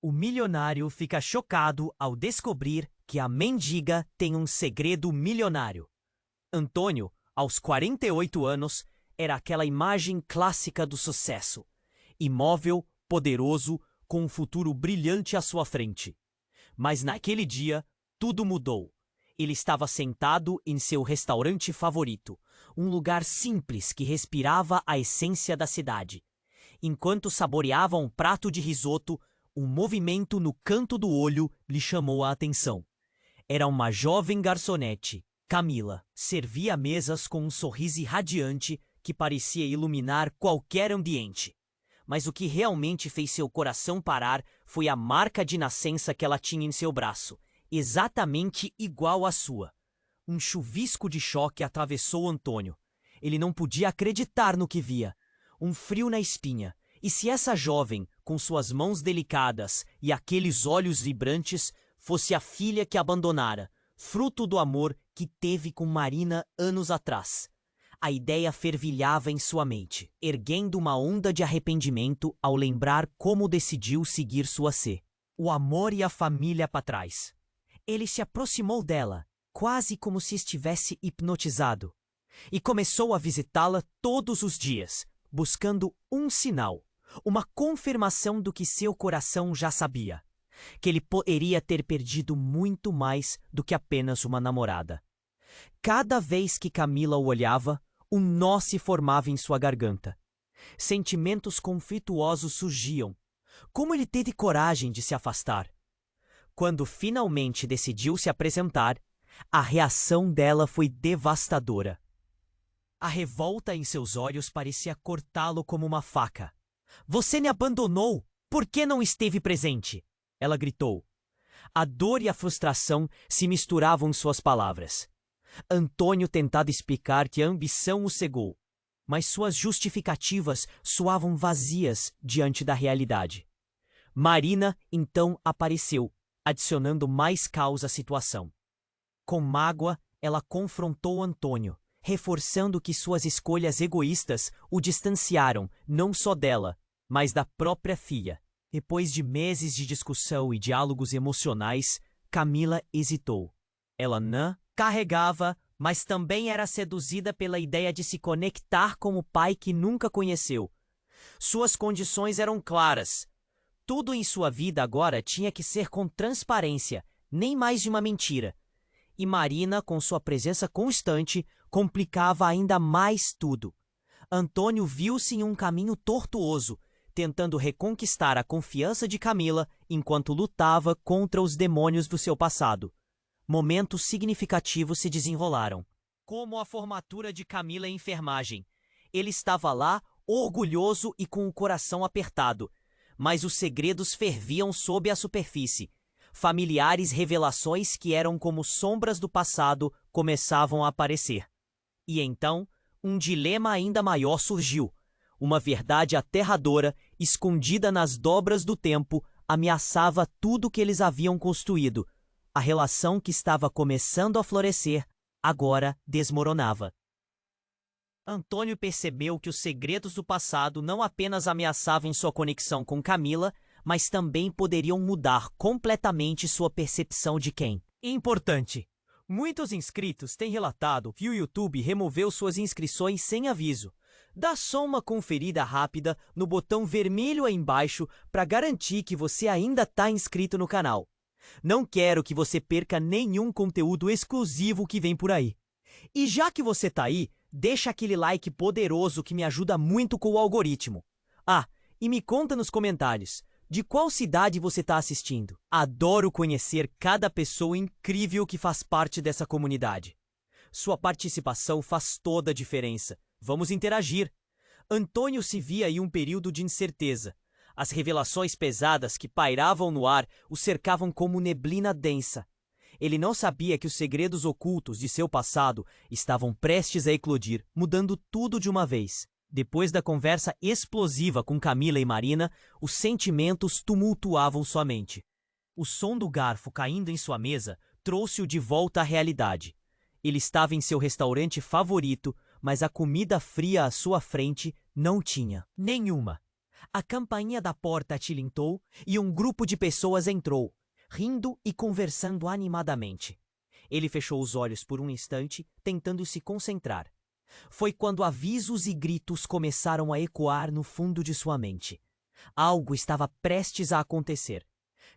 O milionário fica chocado ao descobrir que a mendiga tem um segredo milionário. Antônio, aos 48 anos, era aquela imagem clássica do sucesso. Imóvel, poderoso, com um futuro brilhante à sua frente. Mas naquele dia, tudo mudou. Ele estava sentado em seu restaurante favorito, um lugar simples que respirava a essência da cidade. Enquanto saboreava um prato de risoto, um movimento no canto do olho lhe chamou a atenção. Era uma jovem garçonete, Camila. Servia mesas com um sorriso irradiante que parecia iluminar qualquer ambiente. Mas o que realmente fez seu coração parar foi a marca de nascença que ela tinha em seu braço, exatamente igual à sua. Um chuvisco de choque atravessou Antônio. Ele não podia acreditar no que via. Um frio na espinha. E se essa jovem, com suas mãos delicadas e aqueles olhos vibrantes, fosse a filha que abandonara, fruto do amor que teve com Marina anos atrás? A ideia fervilhava em sua mente, erguendo uma onda de arrependimento ao lembrar como decidiu seguir sua sê. O amor e a família para trás. Ele se aproximou dela, quase como se estivesse hipnotizado, e começou a visitá-la todos os dias, buscando um sinal, uma confirmação do que seu coração já sabia, que ele poderia ter perdido muito mais do que apenas uma namorada. Cada vez que Camila o olhava, um nó se formava em sua garganta. Sentimentos conflituosos surgiam. Como ele teve coragem de se afastar? Quando finalmente decidiu se apresentar, a reação dela foi devastadora. A revolta em seus olhos parecia cortá-lo como uma faca. "Você me abandonou! Por que não esteve presente?" Ela gritou. A dor e a frustração se misturavam em suas palavras. Antônio tentava explicar que a ambição o cegou, mas suas justificativas soavam vazias diante da realidade. Marina então apareceu, adicionando mais caos à situação. Com mágoa, ela confrontou Antônio, reforçando que suas escolhas egoístas o distanciaram não só dela, mas da própria filha. Depois de meses de discussão e diálogos emocionais, Camila hesitou. Ela não carregava, mas também era seduzida pela ideia de se conectar com o pai que nunca conheceu. Suas condições eram claras. Tudo em sua vida agora tinha que ser com transparência, nem mais de uma mentira. E Marina, com sua presença constante, complicava ainda mais tudo. Antônio viu-se em um caminho tortuoso, tentando reconquistar a confiança de Camila enquanto lutava contra os demônios do seu passado. Momentos significativos se desenrolaram. Como a formatura de Camila em enfermagem. Ele estava lá, orgulhoso e com o coração apertado. Mas os segredos ferviam sob a superfície. Familiares revelações que eram como sombras do passado começavam a aparecer. E então, um dilema ainda maior surgiu. Uma verdade aterradora, escondida nas dobras do tempo, ameaçava tudo que eles haviam construído. A relação que estava começando a florescer, agora desmoronava. Antônio percebeu que os segredos do passado não apenas ameaçavam sua conexão com Camila, mas também poderiam mudar completamente sua percepção de quem. Importante! Muitos inscritos têm relatado que o YouTube removeu suas inscrições sem aviso. Dá só uma conferida rápida no botão vermelho aí embaixo para garantir que você ainda está inscrito no canal. Não quero que você perca nenhum conteúdo exclusivo que vem por aí. E já que você tá aí, deixa aquele like poderoso que me ajuda muito com o algoritmo. Ah, e me conta nos comentários, de qual cidade você está assistindo? Adoro conhecer cada pessoa incrível que faz parte dessa comunidade. Sua participação faz toda a diferença. Vamos interagir. Antônio se via em um período de incerteza. As revelações pesadas que pairavam no ar o cercavam como neblina densa. Ele não sabia que os segredos ocultos de seu passado estavam prestes a eclodir, mudando tudo de uma vez. Depois da conversa explosiva com Camila e Marina, os sentimentos tumultuavam sua mente. O som do garfo caindo em sua mesa trouxe-o de volta à realidade. Ele estava em seu restaurante favorito, mas a comida fria à sua frente não tinha nenhuma. A campainha da porta tilintou e um grupo de pessoas entrou, rindo e conversando animadamente. Ele fechou os olhos por um instante, tentando se concentrar. Foi quando avisos e gritos começaram a ecoar no fundo de sua mente. Algo estava prestes a acontecer.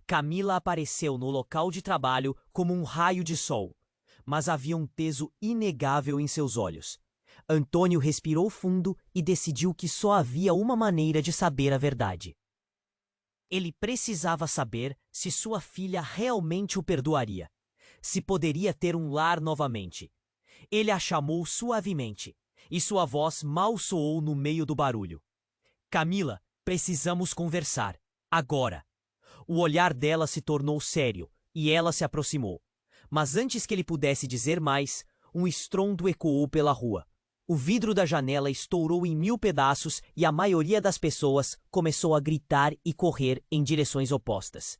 Camila apareceu no local de trabalho como um raio de sol, mas havia um peso inegável em seus olhos. Antônio respirou fundo e decidiu que só havia uma maneira de saber a verdade. Ele precisava saber se sua filha realmente o perdoaria, se poderia ter um lar novamente. Ele a chamou suavemente, e sua voz mal soou no meio do barulho. Camila, precisamos conversar, agora. O olhar dela se tornou sério, e ela se aproximou. Mas antes que ele pudesse dizer mais, um estrondo ecoou pela rua. O vidro da janela estourou em 1000 pedaços e a maioria das pessoas começou a gritar e correr em direções opostas.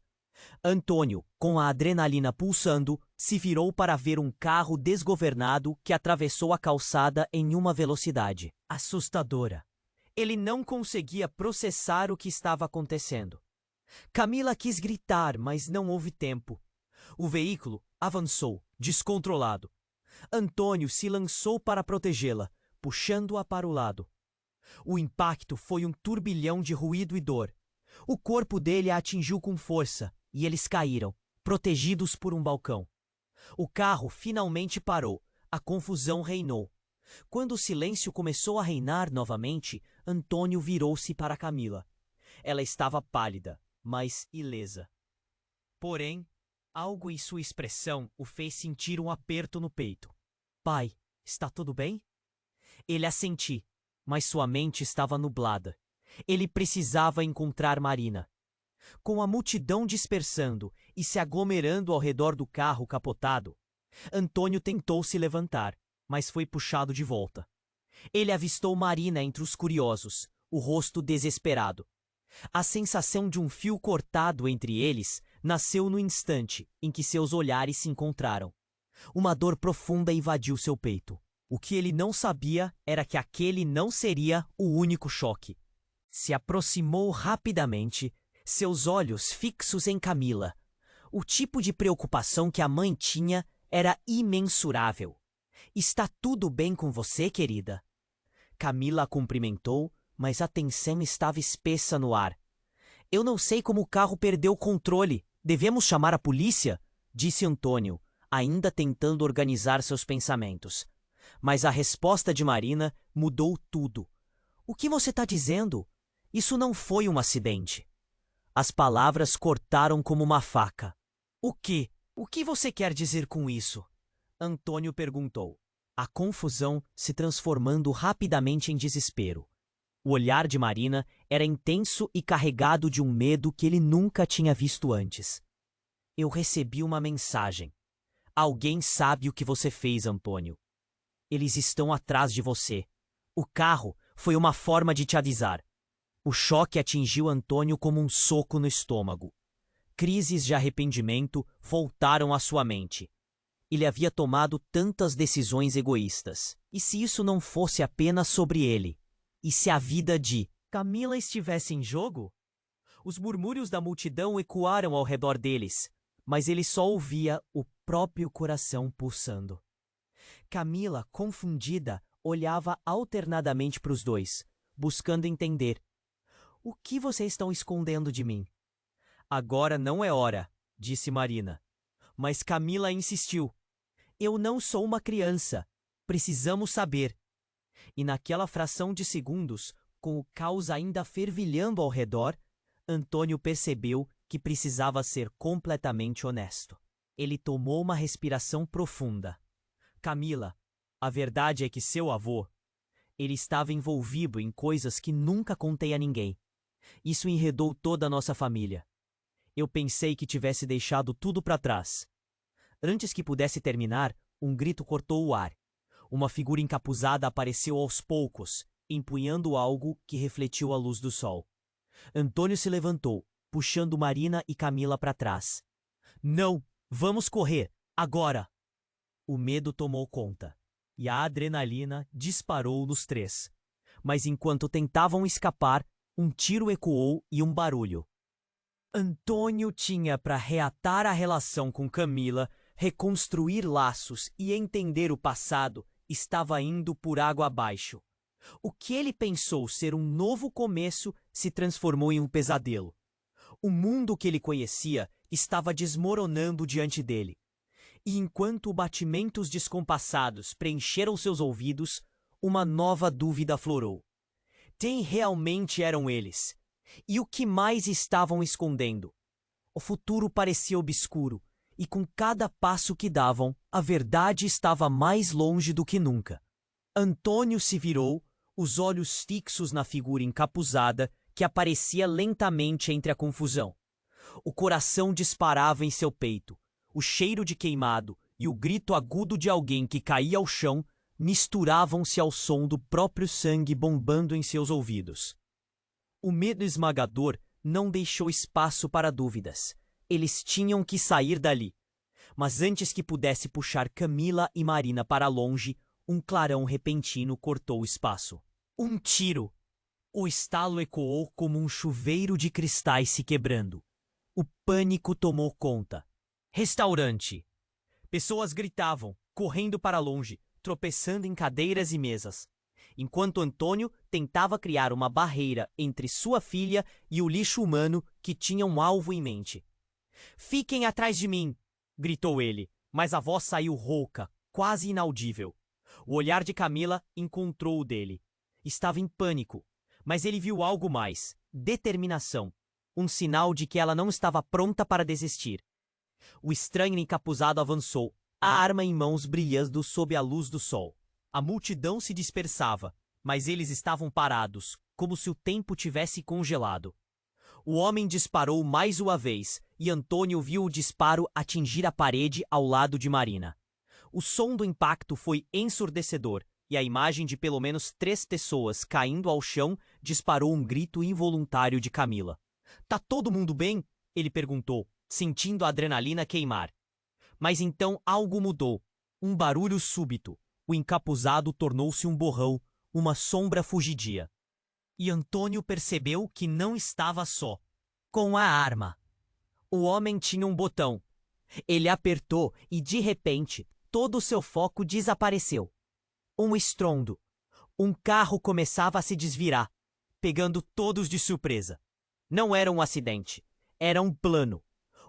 Antônio, com a adrenalina pulsando, se virou para ver um carro desgovernado que atravessou a calçada em uma velocidade assustadora. Ele não conseguia processar o que estava acontecendo. Camila quis gritar, mas não houve tempo. O veículo avançou, descontrolado. Antônio se lançou para protegê-la, puxando-a para o lado. O impacto foi um turbilhão de ruído e dor. O corpo dele a atingiu com força e eles caíram, protegidos por um balcão. O carro finalmente parou. A confusão reinou. Quando o silêncio começou a reinar novamente, Antônio virou-se para Camila. Ela estava pálida, mas ilesa. Porém, algo em sua expressão o fez sentir um aperto no peito. Pai, está tudo bem? Ele assenti, mas sua mente estava nublada. Ele precisava encontrar Marina. Com a multidão dispersando e se aglomerando ao redor do carro capotado, Antônio tentou se levantar, mas foi puxado de volta. Ele avistou Marina entre os curiosos, o rosto desesperado. A sensação de um fio cortado entre eles nasceu no instante em que seus olhares se encontraram. Uma dor profunda invadiu seu peito. O que ele não sabia era que aquele não seria o único choque. Se aproximou rapidamente, seus olhos fixos em Camila. O tipo de preocupação que a mãe tinha era imensurável. Está tudo bem com você, querida? Camila a cumprimentou, mas a tensão estava espessa no ar. Eu não sei como o carro perdeu o controle. Devemos chamar a polícia? Disse Antônio, ainda tentando organizar seus pensamentos. Mas a resposta de Marina mudou tudo. O que você está dizendo? Isso não foi um acidente. As palavras cortaram como uma faca. O quê? O que você quer dizer com isso? Antônio perguntou, a confusão se transformando rapidamente em desespero. O olhar de Marina era intenso e carregado de um medo que ele nunca tinha visto antes. Eu recebi uma mensagem. Alguém sabe o que você fez, Antônio. Eles estão atrás de você. O carro foi uma forma de te avisar. O choque atingiu Antônio como um soco no estômago. Crises de arrependimento voltaram à sua mente. Ele havia tomado tantas decisões egoístas. E se isso não fosse apenas sobre ele? E se a vida de Camila estivesse em jogo? Os murmúrios da multidão ecoaram ao redor deles, mas ele só ouvia o próprio coração pulsando. Camila, confundida, olhava alternadamente para os dois, buscando entender. O que vocês estão escondendo de mim? Agora não é hora, disse Marina. Mas Camila insistiu. Eu não sou uma criança. Precisamos saber. E naquela fração de segundos, com o caos ainda fervilhando ao redor, Antônio percebeu que precisava ser completamente honesto. Ele tomou uma respiração profunda. Camila, a verdade é que seu avô, ele estava envolvido em coisas que nunca contei a ninguém. Isso enredou toda a nossa família. Eu pensei que tivesse deixado tudo para trás. Antes que pudesse terminar, um grito cortou o ar. Uma figura encapuzada apareceu aos poucos, empunhando algo que refletiu a luz do sol. Antônio se levantou, puxando Marina e Camila para trás. Não! Vamos correr! Agora! O medo tomou conta, e a adrenalina disparou nos três. Mas enquanto tentavam escapar, um tiro ecoou e um barulho. Antônio tinha para reatar a relação com Camila, reconstruir laços e entender o passado, estava indo por água abaixo. O que ele pensou ser um novo começo se transformou em um pesadelo. O mundo que ele conhecia estava desmoronando diante dele. E enquanto batimentos descompassados preencheram seus ouvidos, uma nova dúvida aflorou. Quem realmente eram eles? E o que mais estavam escondendo? O futuro parecia obscuro, e com cada passo que davam, a verdade estava mais longe do que nunca. Antônio se virou, os olhos fixos na figura encapuzada que aparecia lentamente entre a confusão. O coração disparava em seu peito. O cheiro de queimado e o grito agudo de alguém que caía ao chão misturavam-se ao som do próprio sangue bombando em seus ouvidos. O medo esmagador não deixou espaço para dúvidas. Eles tinham que sair dali. Mas antes que pudesse puxar Camila e Marina para longe, um clarão repentino cortou o espaço. Um tiro! O estalo ecoou como um chuveiro de cristais se quebrando. O pânico tomou conta. Restaurante! Pessoas gritavam, correndo para longe, tropeçando em cadeiras e mesas, enquanto Antônio tentava criar uma barreira entre sua filha e o lixo humano que tinha um alvo em mente. "Fiquem atrás de mim!" gritou ele, mas a voz saiu rouca, quase inaudível. O olhar de Camila encontrou o dele. Estava em pânico, mas ele viu algo mais: determinação, um sinal de que ela não estava pronta para desistir. O estranho encapuzado avançou, a arma em mãos brilhando sob a luz do sol. A multidão se dispersava, mas eles estavam parados, como se o tempo tivesse congelado. O homem disparou mais uma vez, e Antônio viu o disparo atingir a parede ao lado de Marina. O som do impacto foi ensurdecedor, e a imagem de pelo menos 3 pessoas caindo ao chão disparou um grito involuntário de Camila. "Tá todo mundo bem?" ele perguntou, sentindo a adrenalina queimar. Mas então algo mudou. Um barulho súbito. O encapuzado tornou-se um borrão, uma sombra fugidia. E Antônio percebeu que não estava só. Com a arma. O homem tinha um botão. Ele apertou e, de repente, todo o seu foco desapareceu. Um estrondo. Um carro começava a se desvirar, pegando todos de surpresa. Não era um acidente. Era um plano.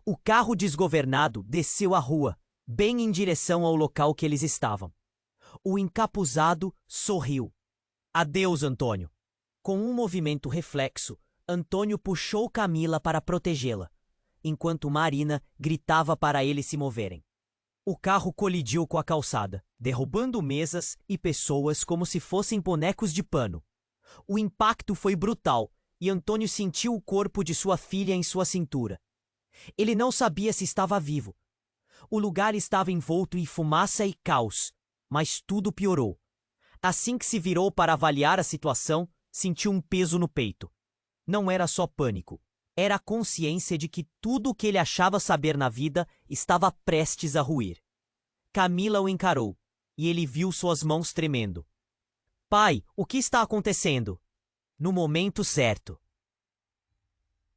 O carro desgovernado desceu a rua, bem em direção ao local que eles estavam. O encapuzado sorriu. "Adeus, Antônio." Com um movimento reflexo, Antônio puxou Camila para protegê-la, enquanto Marina gritava para eles se moverem. O carro colidiu com a calçada, derrubando mesas e pessoas como se fossem bonecos de pano. O impacto foi brutal e Antônio sentiu o corpo de sua filha em sua cintura. Ele não sabia se estava vivo. O lugar estava envolto em fumaça e caos, mas tudo piorou. Assim que se virou para avaliar a situação, sentiu um peso no peito. Não era só pânico, era a consciência de que tudo o que ele achava saber na vida estava prestes a ruir. Camila o encarou, e ele viu suas mãos tremendo. "Pai, o que está acontecendo?" "No momento certo."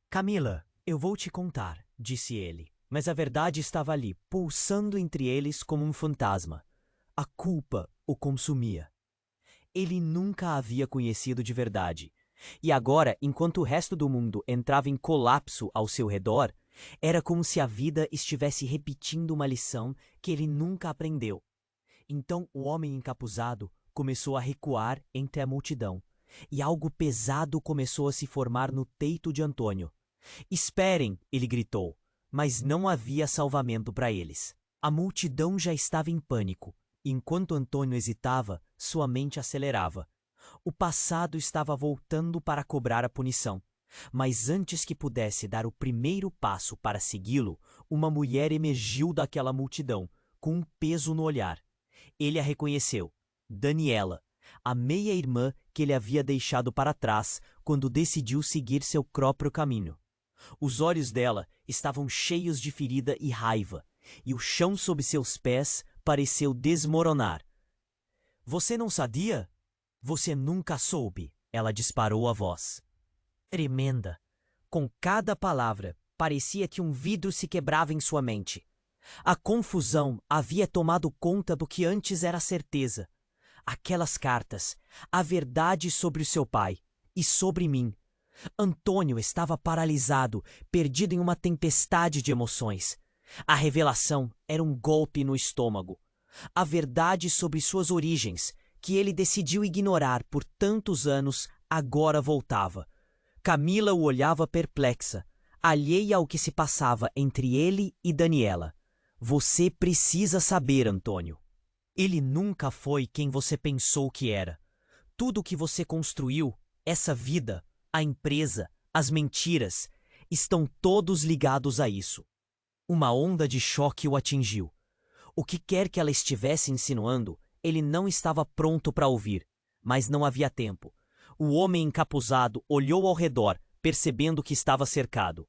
"Camila, eu vou te contar", disse ele, mas a verdade estava ali, pulsando entre eles como um fantasma. A culpa o consumia. Ele nunca a havia conhecido de verdade. E agora, enquanto o resto do mundo entrava em colapso ao seu redor, era como se a vida estivesse repetindo uma lição que ele nunca aprendeu. Então o homem encapuzado começou a recuar entre a multidão, e algo pesado começou a se formar no peito de Antônio. "Esperem!" ele gritou, mas não havia salvamento para eles. A multidão já estava em pânico. Enquanto Antônio hesitava, sua mente acelerava. O passado estava voltando para cobrar a punição. Mas antes que pudesse dar o primeiro passo para segui-lo, uma mulher emergiu daquela multidão, com um peso no olhar. Ele a reconheceu. Daniela, a meia-irmã que ele havia deixado para trás quando decidiu seguir seu próprio caminho. Os olhos dela estavam cheios de ferida e raiva, e o chão sob seus pés pareceu desmoronar. "Você não sabia? Você nunca soube", ela disparou a voz. tremenda. Com cada palavra, parecia que um vidro se quebrava em sua mente. A confusão havia tomado conta do que antes era certeza. Aquelas cartas, a verdade sobre o seu pai e sobre mim. Antônio estava paralisado, perdido em uma tempestade de emoções. A revelação era um golpe no estômago. A verdade sobre suas origens, que ele decidiu ignorar por tantos anos, agora voltava. Camila o olhava perplexa, alheia ao que se passava entre ele e Daniela. Você precisa saber, Antônio. Ele nunca foi quem você pensou que era. Tudo o que você construiu, essa vida, a empresa, as mentiras, estão todos ligados a isso. Uma onda de choque o atingiu. O que quer que ela estivesse insinuando, ele não estava pronto para ouvir, mas não havia tempo. O homem encapuzado olhou ao redor, percebendo que estava cercado.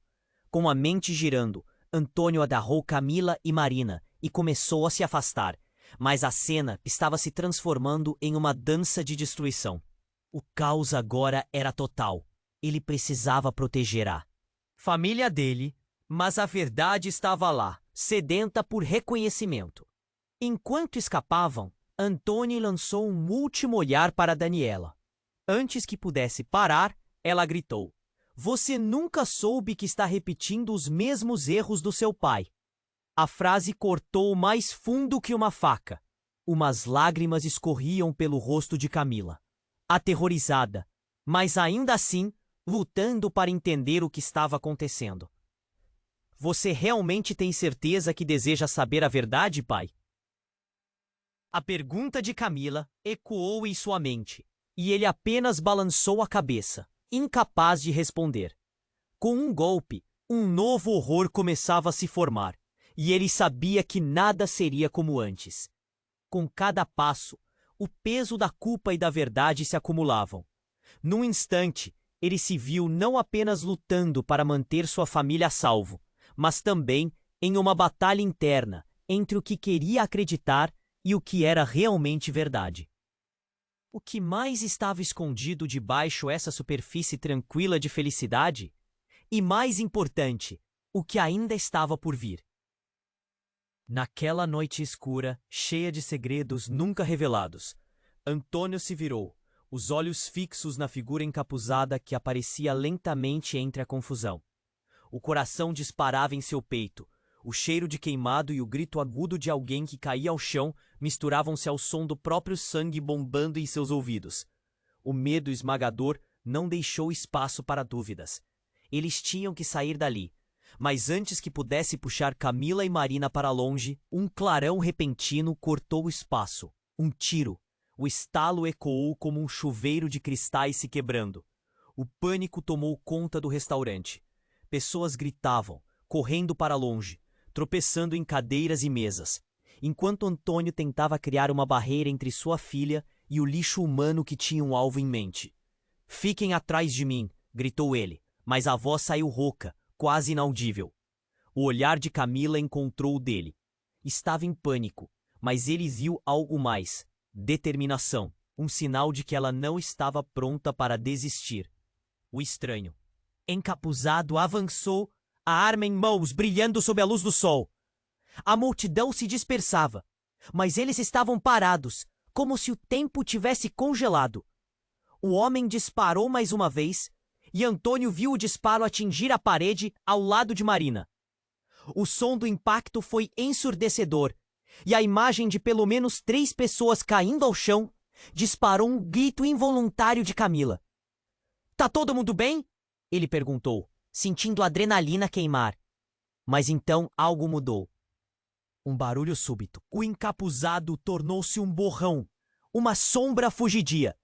Com a mente girando, Antônio agarrou Camila e Marina e começou a se afastar, mas a cena estava se transformando em uma dança de destruição. O caos agora era total. Ele precisava proteger a família dele, mas a verdade estava lá, sedenta por reconhecimento. Enquanto escapavam, Antônio lançou um último olhar para Daniela. Antes que pudesse parar, ela gritou: "Você nunca soube que está repetindo os mesmos erros do seu pai." A frase cortou mais fundo que uma faca. Umas lágrimas escorriam pelo rosto de Camila. Aterrorizada, mas ainda assim, lutando para entender o que estava acontecendo. "Você realmente tem certeza que deseja saber a verdade, pai?" A pergunta de Camila ecoou em sua mente, e ele apenas balançou a cabeça, incapaz de responder. Com um golpe, um novo horror começava a se formar, e ele sabia que nada seria como antes. Com cada passo, o peso da culpa e da verdade se acumulavam. Num instante, ele se viu não apenas lutando para manter sua família a salvo, mas também em uma batalha interna entre o que queria acreditar e o que era realmente verdade. O que mais estava escondido debaixo essa superfície tranquila de felicidade? E mais importante, o que ainda estava por vir. Naquela noite escura, cheia de segredos nunca revelados, Antônio se virou, os olhos fixos na figura encapuzada que aparecia lentamente entre a confusão. O coração disparava em seu peito. O cheiro de queimado e o grito agudo de alguém que caía ao chão misturavam-se ao som do próprio sangue bombando em seus ouvidos. O medo esmagador não deixou espaço para dúvidas. Eles tinham que sair dali. Mas antes que pudesse puxar Camila e Marina para longe, um clarão repentino cortou o espaço. Um tiro. O estalo ecoou como um chuveiro de cristais se quebrando. O pânico tomou conta do restaurante. Pessoas gritavam, correndo para longe, tropeçando em cadeiras e mesas, enquanto Antônio tentava criar uma barreira entre sua filha e o lixo humano que tinha um alvo em mente. "Fiquem atrás de mim", gritou ele, mas a voz saiu rouca, quase inaudível. O olhar de Camila encontrou o dele. Estava em pânico, mas ele viu algo mais: determinação, um sinal de que ela não estava pronta para desistir. O estranho, encapuzado, avançou, a arma em mãos, brilhando sob a luz do sol. A multidão se dispersava, mas eles estavam parados, como se o tempo tivesse congelado. O homem disparou mais uma vez, e Antônio viu o disparo atingir a parede ao lado de Marina. O som do impacto foi ensurdecedor, e a imagem de pelo menos 3 pessoas caindo ao chão disparou um grito involuntário de Camila. "Tá todo mundo bem?" ele perguntou, sentindo a adrenalina queimar. Mas então algo mudou. Um barulho súbito. O encapuzado tornou-se um borrão, uma sombra fugidia.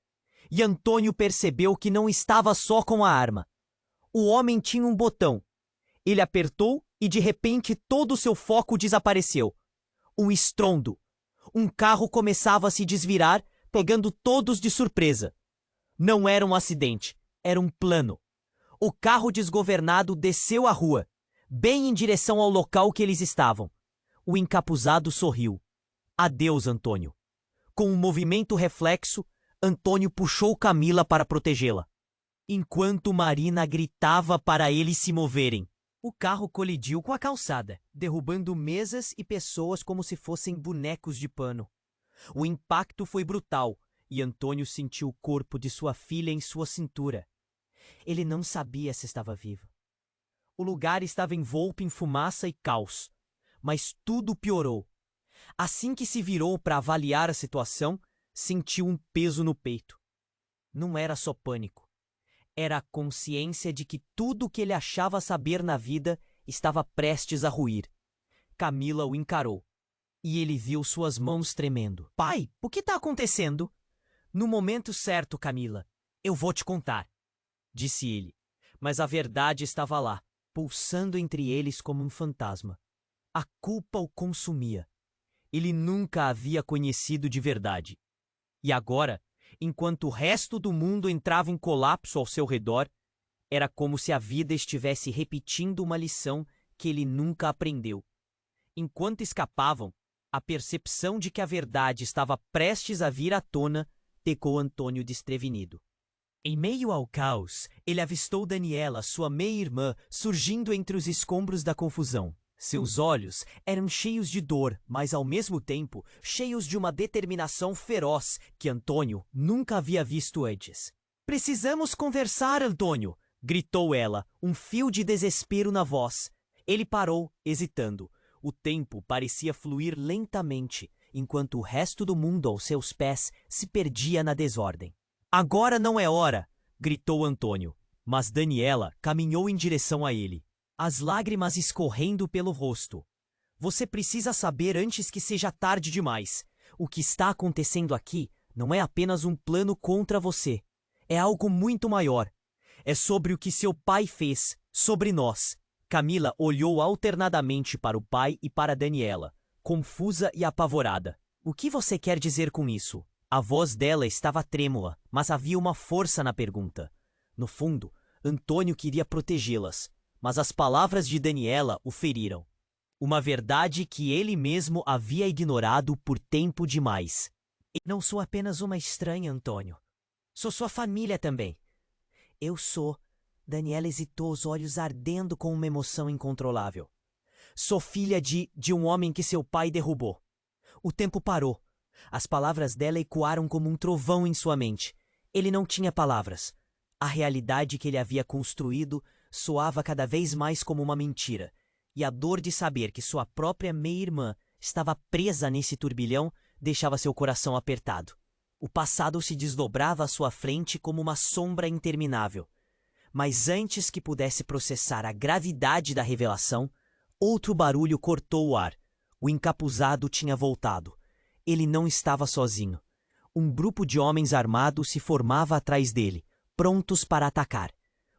E Antônio percebeu que não estava só com a arma. O homem tinha um botão. Ele apertou e de repente todo o seu foco desapareceu. Um estrondo. Um carro começava a se desvirar, pegando todos de surpresa. Não era um acidente, era um plano. O carro desgovernado desceu a rua, bem em direção ao local que eles estavam. O encapuzado sorriu. "Adeus, Antônio." Com um movimento reflexo, Antônio puxou Camila para protegê-la. enquanto Marina gritava para eles se moverem. O carro colidiu com a calçada, derrubando mesas e pessoas como se fossem bonecos de pano. O impacto foi brutal e Antônio sentiu o corpo de sua filha em sua cintura. Ele não sabia se estava vivo. O lugar estava envolto em fumaça e caos, mas tudo piorou. Assim que se virou para avaliar a situação, sentiu um peso no peito. Não era só pânico. Era a consciência de que tudo o que ele achava saber na vida estava prestes a ruir. Camila o encarou. E ele viu suas mãos tremendo. Pai, o que está acontecendo? No momento certo, Camila. Eu vou te contar, disse ele. Mas a verdade estava lá, pulsando entre eles como um fantasma. A culpa o consumia. Ele nunca a havia conhecido de verdade. E agora, enquanto o resto do mundo entrava em colapso ao seu redor, era como se a vida estivesse repetindo uma lição que ele nunca aprendeu. Enquanto escapavam, a percepção de que a verdade estava prestes a vir à tona pegou Antônio desprevenido. Em meio ao caos, ele avistou Daniela, sua meia-irmã, surgindo entre os escombros da confusão. Seus olhos eram cheios de dor, mas ao mesmo tempo cheios de uma determinação feroz que Antônio nunca havia visto antes. "Precisamos conversar, Antônio!" gritou ela, um fio de desespero na voz. Ele parou, hesitando. O tempo parecia fluir lentamente, enquanto o resto do mundo aos seus pés se perdia na desordem. "Agora não é hora!" gritou Antônio, mas Daniela caminhou em direção a ele, as lágrimas escorrendo pelo rosto. "Você precisa saber antes que seja tarde demais. O que está acontecendo aqui não é apenas um plano contra você. É algo muito maior. É sobre o que seu pai fez, sobre nós." Camila olhou alternadamente para o pai e para Daniela, confusa e apavorada. "O que você quer dizer com isso?" A voz dela estava trêmula, mas havia uma força na pergunta. No fundo, Antônio queria protegê-las, mas as palavras de Daniela o feriram. Uma verdade que ele mesmo havia ignorado por tempo demais. "Não sou apenas uma estranha, Antônio. Sou sua família também." "Eu sou." Daniela hesitou, os olhos ardendo com uma emoção incontrolável. "Sou filha de um homem que seu pai derrubou." O tempo parou. As palavras dela ecoaram como um trovão em sua mente. Ele não tinha palavras. A realidade que ele havia construído soava cada vez mais como uma mentira, e a dor de saber que sua própria meia-irmã estava presa nesse turbilhão deixava seu coração apertado. O passado se desdobrava à sua frente como uma sombra interminável. Mas antes que pudesse processar a gravidade da revelação, outro barulho cortou o ar. O encapuzado tinha voltado. Ele não estava sozinho. Um grupo de homens armados se formava atrás dele, prontos para atacar.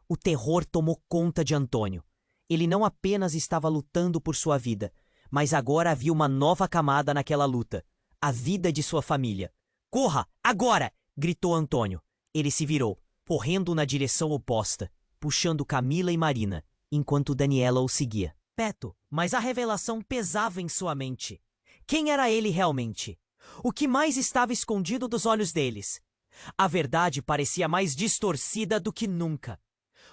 O terror tomou conta de Antônio. Ele não apenas estava lutando por sua vida, mas agora havia uma nova camada naquela luta: a vida de sua família. "Corra, agora!" gritou Antônio. Ele se virou, correndo na direção oposta, puxando Camila e Marina, enquanto Daniela o seguia. Peto, mas a revelação pesava em sua mente. Quem era ele realmente? O que mais estava escondido dos olhos deles? A verdade parecia mais distorcida do que nunca.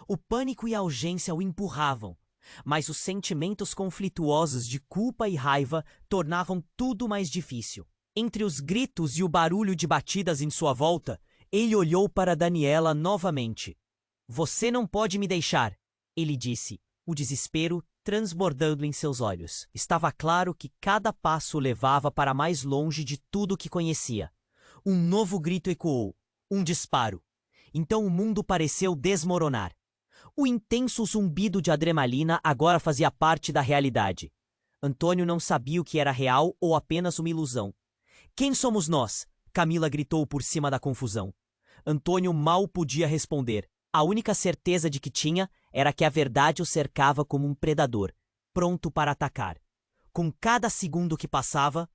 O pânico e a urgência o empurravam, mas os sentimentos conflituosos de culpa e raiva tornavam tudo mais difícil. Entre os gritos e o barulho de batidas em sua volta, ele olhou para Daniela novamente. "Você não pode me deixar", ele disse, o desespero transbordando em seus olhos. Estava claro que cada passo o levava para mais longe de tudo que conhecia. Um novo grito ecoou, um disparo. Então o mundo pareceu desmoronar. O intenso zumbido de adrenalina agora fazia parte da realidade. Antônio não sabia o que era real ou apenas uma ilusão. "Quem somos nós?" Camila gritou por cima da confusão. Antônio mal podia responder. A única certeza de que tinha era que a verdade o cercava como um predador, pronto para atacar. Com cada segundo que passava,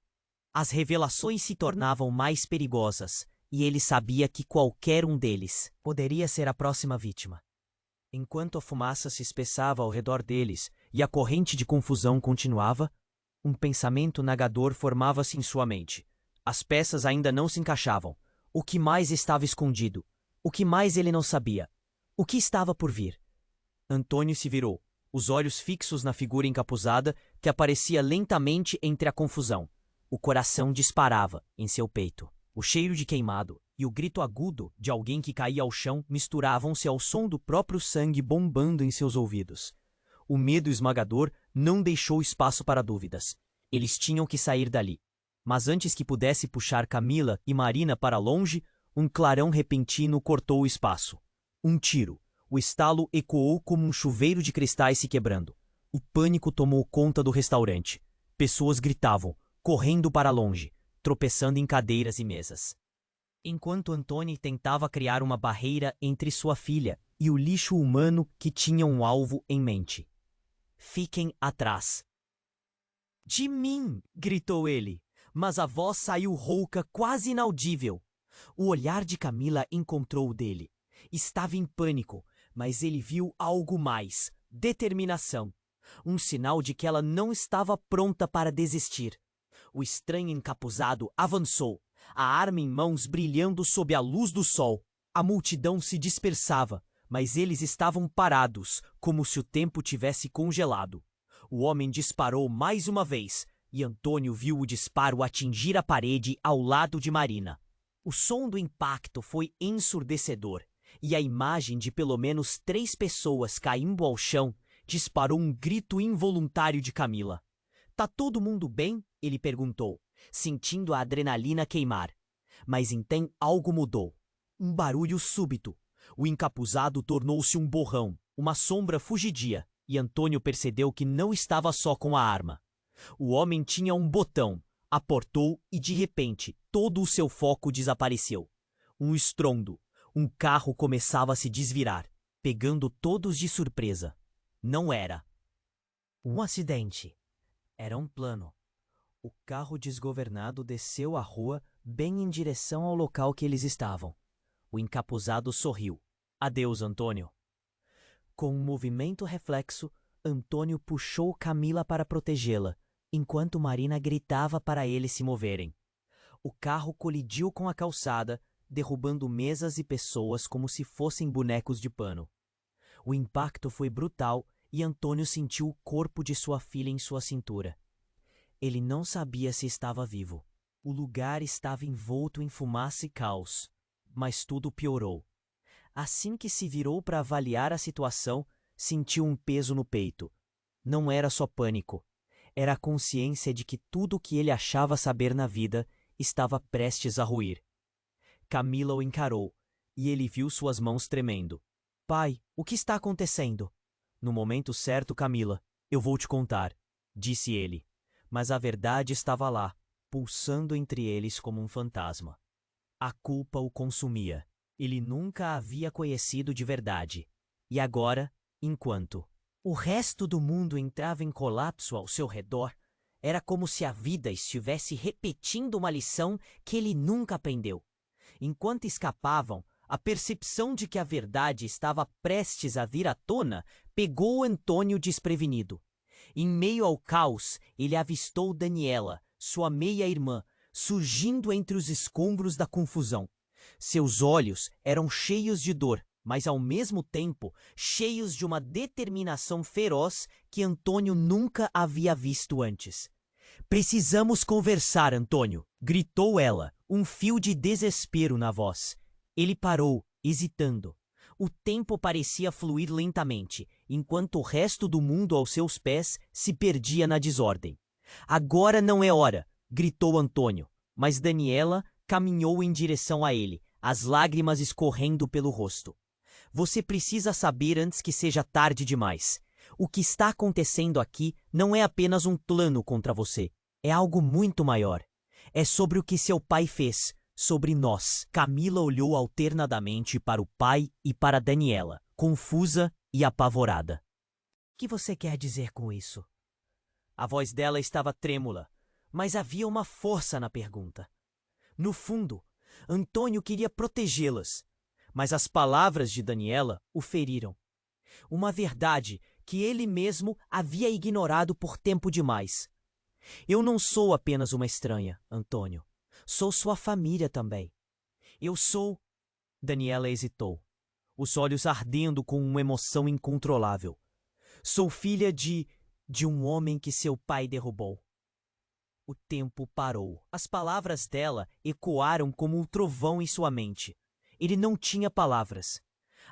as revelações se tornavam mais perigosas, e ele sabia que qualquer um deles poderia ser a próxima vítima. Enquanto a fumaça se espessava ao redor deles e a corrente de confusão continuava, um pensamento nagador formava-se em sua mente. As peças ainda não se encaixavam. O que mais estava escondido? O que mais ele não sabia? O que estava por vir? Antônio se virou, os olhos fixos na figura encapuzada que aparecia lentamente entre a confusão. O coração disparava em seu peito. O cheiro de queimado e o grito agudo de alguém que caía ao chão misturavam-se ao som do próprio sangue bombando em seus ouvidos. O medo esmagador não deixou espaço para dúvidas. Eles tinham que sair dali. Mas antes que pudesse puxar Camila e Marina para longe, um clarão repentino cortou o espaço. Um tiro. O estalo ecoou como um chuveiro de cristais se quebrando. O pânico tomou conta do restaurante. Pessoas gritavam, correndo para longe, tropeçando em cadeiras e mesas. Enquanto Antônio tentava criar uma barreira entre sua filha e o lixo humano que tinha um alvo em mente. Fiquem atrás. De mim! Gritou ele, mas a voz saiu rouca, quase inaudível. O olhar de Camila encontrou o dele. Estava em pânico, mas ele viu algo mais: determinação. Um sinal de que ela não estava pronta para desistir. O estranho encapuzado avançou, a arma em mãos brilhando sob a luz do sol. A multidão se dispersava, mas eles estavam parados, como se o tempo tivesse congelado. O homem disparou mais uma vez, e Antônio viu o disparo atingir a parede ao lado de Marina. O som do impacto foi ensurdecedor, e a imagem de pelo menos 3 pessoas caindo ao chão disparou um grito involuntário de Camila. Tá todo mundo bem? Ele perguntou, sentindo a adrenalina queimar. Mas então algo mudou. Um barulho súbito. O encapuzado tornou-se um borrão, uma sombra fugidia, e Antônio percebeu que não estava só com a arma. O homem tinha um botão, aportou e de repente todo o seu foco desapareceu. Um estrondo. Um carro começava a se desvirar, pegando todos de surpresa. Não era um acidente. Era um plano. O carro desgovernado desceu a rua bem em direção ao local que eles estavam. O encapuzado sorriu. Adeus, Antônio. Com um movimento reflexo, Antônio puxou Camila para protegê-la, enquanto Marina gritava para eles se moverem. O carro colidiu com a calçada, derrubando mesas e pessoas como se fossem bonecos de pano. O impacto foi brutal e Antônio sentiu o corpo de sua filha em sua cintura. Ele não sabia se estava vivo. O lugar estava envolto em fumaça e caos, mas tudo piorou. Assim que se virou para avaliar a situação, sentiu um peso no peito. Não era só pânico. Era a consciência de que tudo o que ele achava saber na vida estava prestes a ruir. Camila o encarou, e ele viu suas mãos tremendo. Pai, o que está acontecendo? No momento certo, Camila, eu vou te contar, disse ele. Mas a verdade estava lá, pulsando entre eles como um fantasma. A culpa o consumia. Ele nunca a havia conhecido de verdade. E agora, enquanto o resto do mundo entrava em colapso ao seu redor, era como se a vida estivesse repetindo uma lição que ele nunca aprendeu. Enquanto escapavam, a percepção de que a verdade estava prestes a vir à tona pegou Antônio desprevenido. Em meio ao caos, ele avistou Daniela, sua meia-irmã, surgindo entre os escombros da confusão. Seus olhos eram cheios de dor, mas ao mesmo tempo cheios de uma determinação feroz que Antônio nunca havia visto antes. Precisamos conversar, Antônio, gritou ela, um fio de desespero na voz. Ele parou, hesitando. O tempo parecia fluir lentamente, enquanto o resto do mundo aos seus pés se perdia na desordem. Agora não é hora, gritou Antônio, mas Daniela caminhou em direção a ele, as lágrimas escorrendo pelo rosto. Você precisa saber antes que seja tarde demais. O que está acontecendo aqui não é apenas um plano contra você. É algo muito maior. É sobre o que seu pai fez, sobre nós. Camila olhou alternadamente para o pai e para Daniela, confusa e apavorada. O que você quer dizer com isso? A voz dela estava trêmula, mas havia uma força na pergunta. No fundo, Antônio queria protegê-las, mas as palavras de Daniela o feriram. Uma verdade que ele mesmo havia ignorado por tempo demais. Eu não sou apenas uma estranha, Antônio. Sou sua família também. Eu sou... Daniela hesitou. os olhos ardendo com uma emoção incontrolável. Sou filha de um homem que seu pai derrubou. O tempo parou. As palavras dela ecoaram como um trovão em sua mente. Ele não tinha palavras.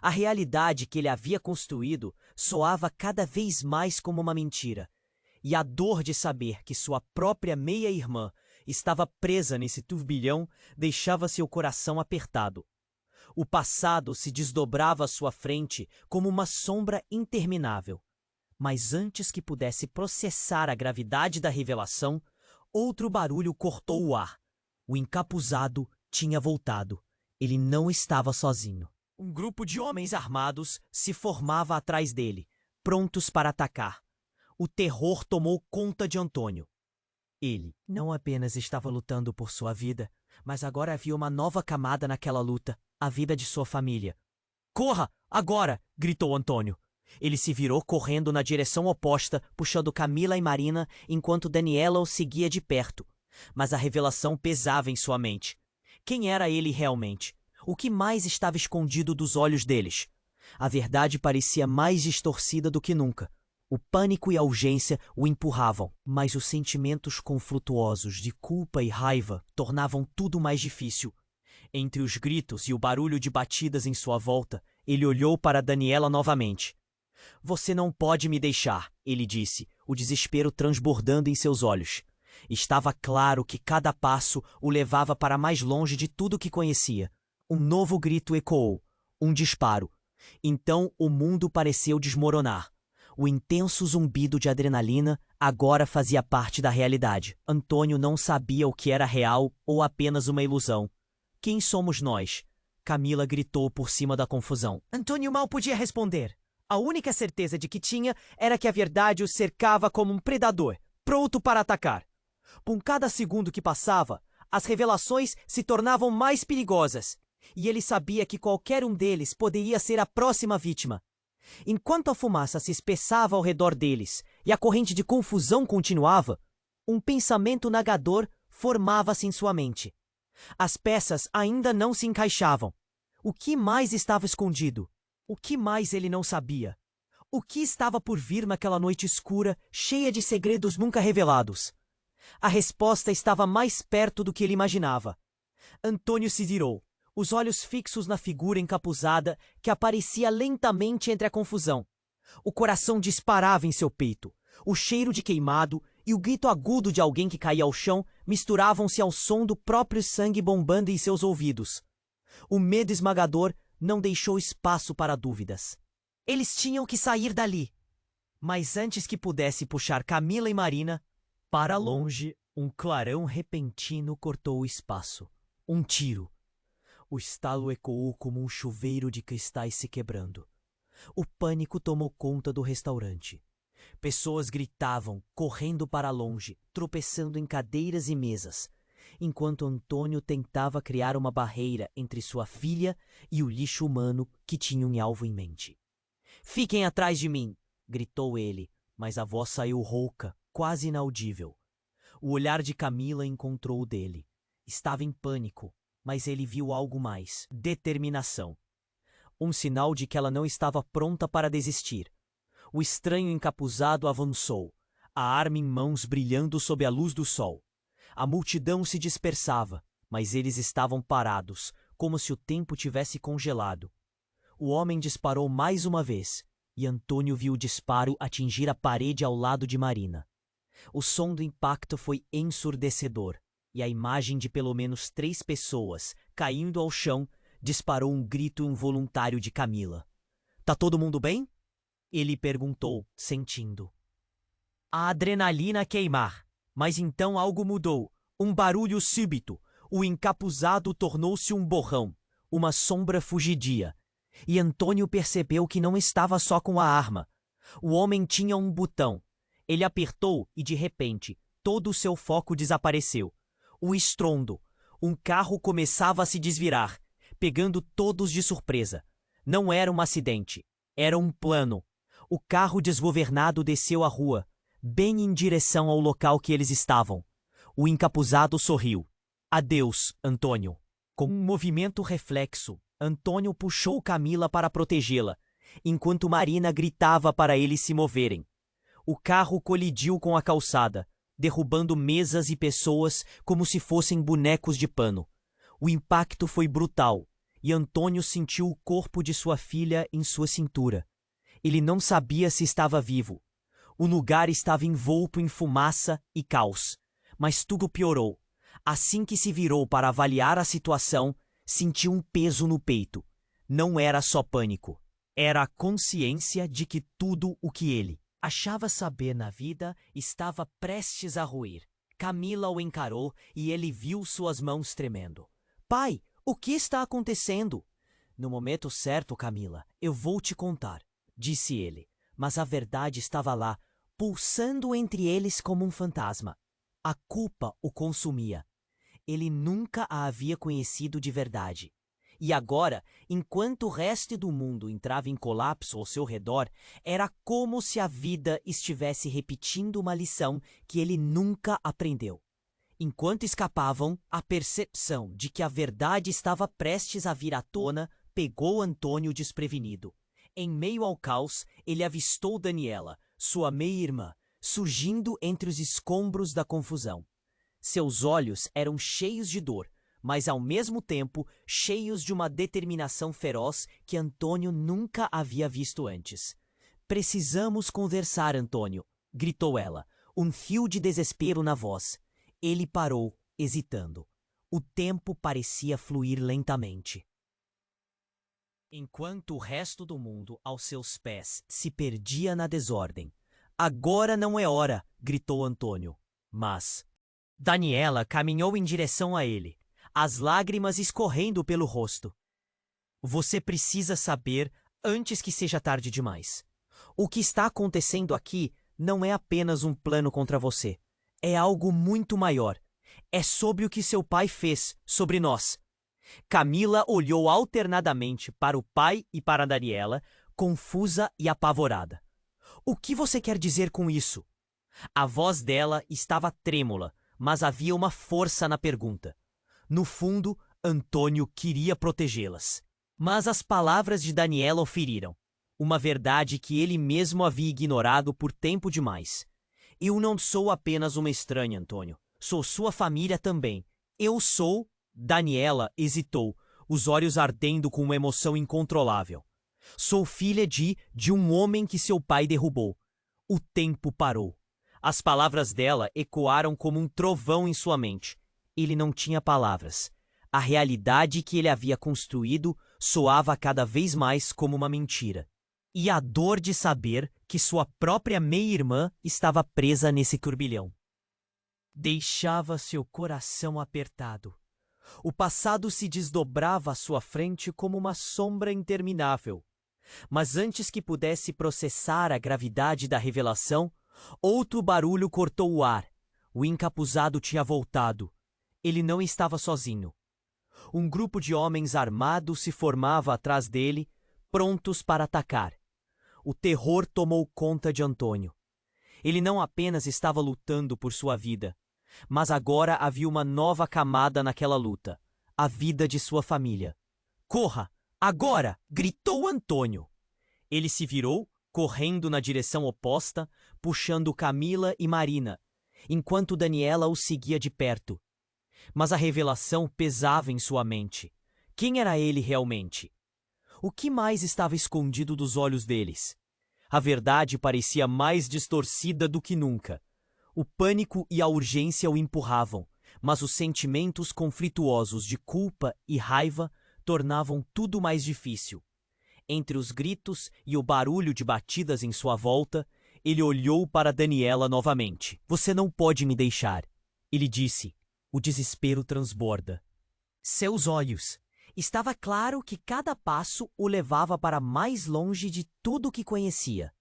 A realidade que ele havia construído soava cada vez mais como uma mentira. E a dor de saber que sua própria meia-irmã estava presa nesse turbilhão deixava seu coração apertado. O passado se desdobrava à sua frente como uma sombra interminável. Mas antes que pudesse processar a gravidade da revelação, outro barulho cortou o ar. O encapuzado tinha voltado. Ele não estava sozinho. Um grupo de homens armados se formava atrás dele, prontos para atacar. O terror tomou conta de Antônio. Ele não apenas estava lutando por sua vida, mas agora havia uma nova camada naquela luta, a vida de sua família. "Corra, agora!" gritou Antônio. Ele se virou correndo na direção oposta, puxando Camila e Marina, enquanto Daniela o seguia de perto. Mas a revelação pesava em sua mente. Quem era ele realmente? O que mais estava escondido dos olhos deles? A verdade parecia mais distorcida do que nunca. O pânico e a urgência o empurravam, mas os sentimentos conflituosos de culpa e raiva tornavam tudo mais difícil. Entre os gritos e o barulho de batidas em sua volta, ele olhou para Daniela novamente. "Você não pode me deixar", ele disse, o desespero transbordando em seus olhos. Estava claro que cada passo o levava para mais longe de tudo que conhecia. Um novo grito ecoou, um disparo. Então o mundo pareceu desmoronar. O intenso zumbido de adrenalina agora fazia parte da realidade. Antônio não sabia o que era real ou apenas uma ilusão. "Quem somos nós?" Camila gritou por cima da confusão. Antônio mal podia responder. A única certeza de que tinha era que a verdade o cercava como um predador, pronto para atacar. Com cada segundo que passava, as revelações se tornavam mais perigosas, e ele sabia que qualquer um deles poderia ser a próxima vítima. Enquanto a fumaça se espessava ao redor deles e a corrente de confusão continuava, um pensamento nagador formava-se em sua mente. As peças ainda não se encaixavam. O que mais estava escondido? O que mais ele não sabia? O que estava por vir naquela noite escura, cheia de segredos nunca revelados? A resposta estava mais perto do que ele imaginava. Antônio se virou, os olhos fixos na figura encapuzada que aparecia lentamente entre a confusão. O coração disparava em seu peito. O cheiro de queimado e o grito agudo de alguém que caía ao chão misturavam-se ao som do próprio sangue bombando em seus ouvidos. O medo esmagador não deixou espaço para dúvidas. Eles tinham que sair dali. Mas antes que pudesse puxar Camila e Marina, para longe, um clarão repentino cortou o espaço. Um tiro. O estalo ecoou como um chuveiro de cristais se quebrando. O pânico tomou conta do restaurante. Pessoas gritavam, correndo para longe, tropeçando em cadeiras e mesas, enquanto Antônio tentava criar uma barreira entre sua filha e o lixo humano que tinha um alvo em mente. "Fiquem atrás de mim!" gritou ele, mas a voz saiu rouca, quase inaudível. O olhar de Camila encontrou o dele. Estava em pânico, mas ele viu algo mais: determinação. Um sinal de que ela não estava pronta para desistir. O estranho encapuzado avançou, a arma em mãos brilhando sob a luz do sol. A multidão se dispersava, mas eles estavam parados, como se o tempo tivesse congelado. O homem disparou mais uma vez, e Antônio viu o disparo atingir a parede ao lado de Marina. O som do impacto foi ensurdecedor, e a imagem de pelo menos 3 pessoas caindo ao chão disparou um grito involuntário de Camila. "Tá todo mundo bem?" Ele perguntou, sentindo a adrenalina queimar. Mas então algo mudou. Um barulho súbito. O encapuzado tornou-se um borrão, uma sombra fugidia. E Antônio percebeu que não estava só com a arma. O homem tinha um botão. Ele apertou e, de repente, todo o seu foco desapareceu. O estrondo. Um carro começava a se desvirar, pegando todos de surpresa. Não era um acidente. Era um plano. O carro desgovernado desceu a rua, bem em direção ao local que eles estavam. O encapuzado sorriu. "Adeus, Antônio." Com um movimento reflexo, Antônio puxou Camila para protegê-la, enquanto Marina gritava para eles se moverem. O carro colidiu com a calçada, derrubando mesas e pessoas como se fossem bonecos de pano. O impacto foi brutal, e Antônio sentiu o corpo de sua filha em sua cintura. Ele não sabia se estava vivo. O lugar estava envolto em fumaça e caos. Mas tudo piorou. Assim que se virou para avaliar a situação, sentiu um peso no peito. Não era só pânico. Era a consciência de que tudo o que ele achava saber na vida estava prestes a ruir. Camila o encarou e ele viu suas mãos tremendo. Pai, o que está acontecendo? No momento certo, Camila, eu vou te contar, disse ele. Mas a verdade estava lá, pulsando entre eles como um fantasma. A culpa o consumia. Ele nunca a havia conhecido de verdade. E agora, enquanto o resto do mundo entrava em colapso ao seu redor, era como se a vida estivesse repetindo uma lição que ele nunca aprendeu. Enquanto escapavam, a percepção de que a verdade estava prestes a vir à tona pegou Antônio desprevenido. Em meio ao caos, ele avistou Daniela, sua meia-irmã, surgindo entre os escombros da confusão. Seus olhos eram cheios de dor, mas ao mesmo tempo cheios de uma determinação feroz que Antônio nunca havia visto antes. Precisamos conversar, Antônio, gritou ela, um fio de desespero na voz. Ele parou, hesitando. O tempo parecia fluir lentamente. Enquanto o resto do mundo aos seus pés se perdia na desordem. Agora não é hora, gritou Antônio. Mas Daniela caminhou em direção a ele, as lágrimas escorrendo pelo rosto. Você precisa saber antes que seja tarde demais. O que está acontecendo aqui não é apenas um plano contra você. É algo muito maior. É sobre o que seu pai fez sobre nós. Camila olhou alternadamente para o pai e para Daniela, confusa e apavorada. O que você quer dizer com isso? A voz dela estava trêmula, mas havia uma força na pergunta. No fundo, Antônio queria protegê-las. Mas as palavras de Daniela o feriram. Uma verdade que ele mesmo havia ignorado por tempo demais. Eu não sou apenas uma estranha, Antônio. Sou sua família também. Eu sou... Daniela hesitou, os olhos ardendo com uma emoção incontrolável. Sou filha de um homem que seu pai derrubou. O tempo parou. As palavras dela ecoaram como um trovão em sua mente. Ele não tinha palavras. A realidade que ele havia construído soava cada vez mais como uma mentira. E a dor de saber que sua própria meia-irmã estava presa nesse turbilhão. Deixava seu coração apertado. O passado se desdobrava à sua frente como uma sombra interminável. Mas antes que pudesse processar a gravidade da revelação, outro barulho cortou o ar. O encapuzado tinha voltado. Ele não estava sozinho. Um grupo de homens armados se formava atrás dele, prontos para atacar. O terror tomou conta de Antônio. Ele não apenas estava lutando por sua vida, mas agora havia uma nova camada naquela luta, a vida de sua família. Corra! Agora! Gritou Antônio. Ele se virou, correndo na direção oposta, puxando Camila e Marina, enquanto Daniela o seguia de perto. Mas a revelação pesava em sua mente. Quem era ele realmente? O que mais estava escondido dos olhos deles? A verdade parecia mais distorcida do que nunca. O pânico e a urgência o empurravam, mas os sentimentos conflituosos de culpa e raiva tornavam tudo mais difícil. Entre os gritos e o barulho de batidas em sua volta, ele olhou para Daniela novamente. Você não pode me deixar, ele disse. O desespero transborda. Seus olhos. Estava claro que cada passo o levava para mais longe de tudo o que conhecia.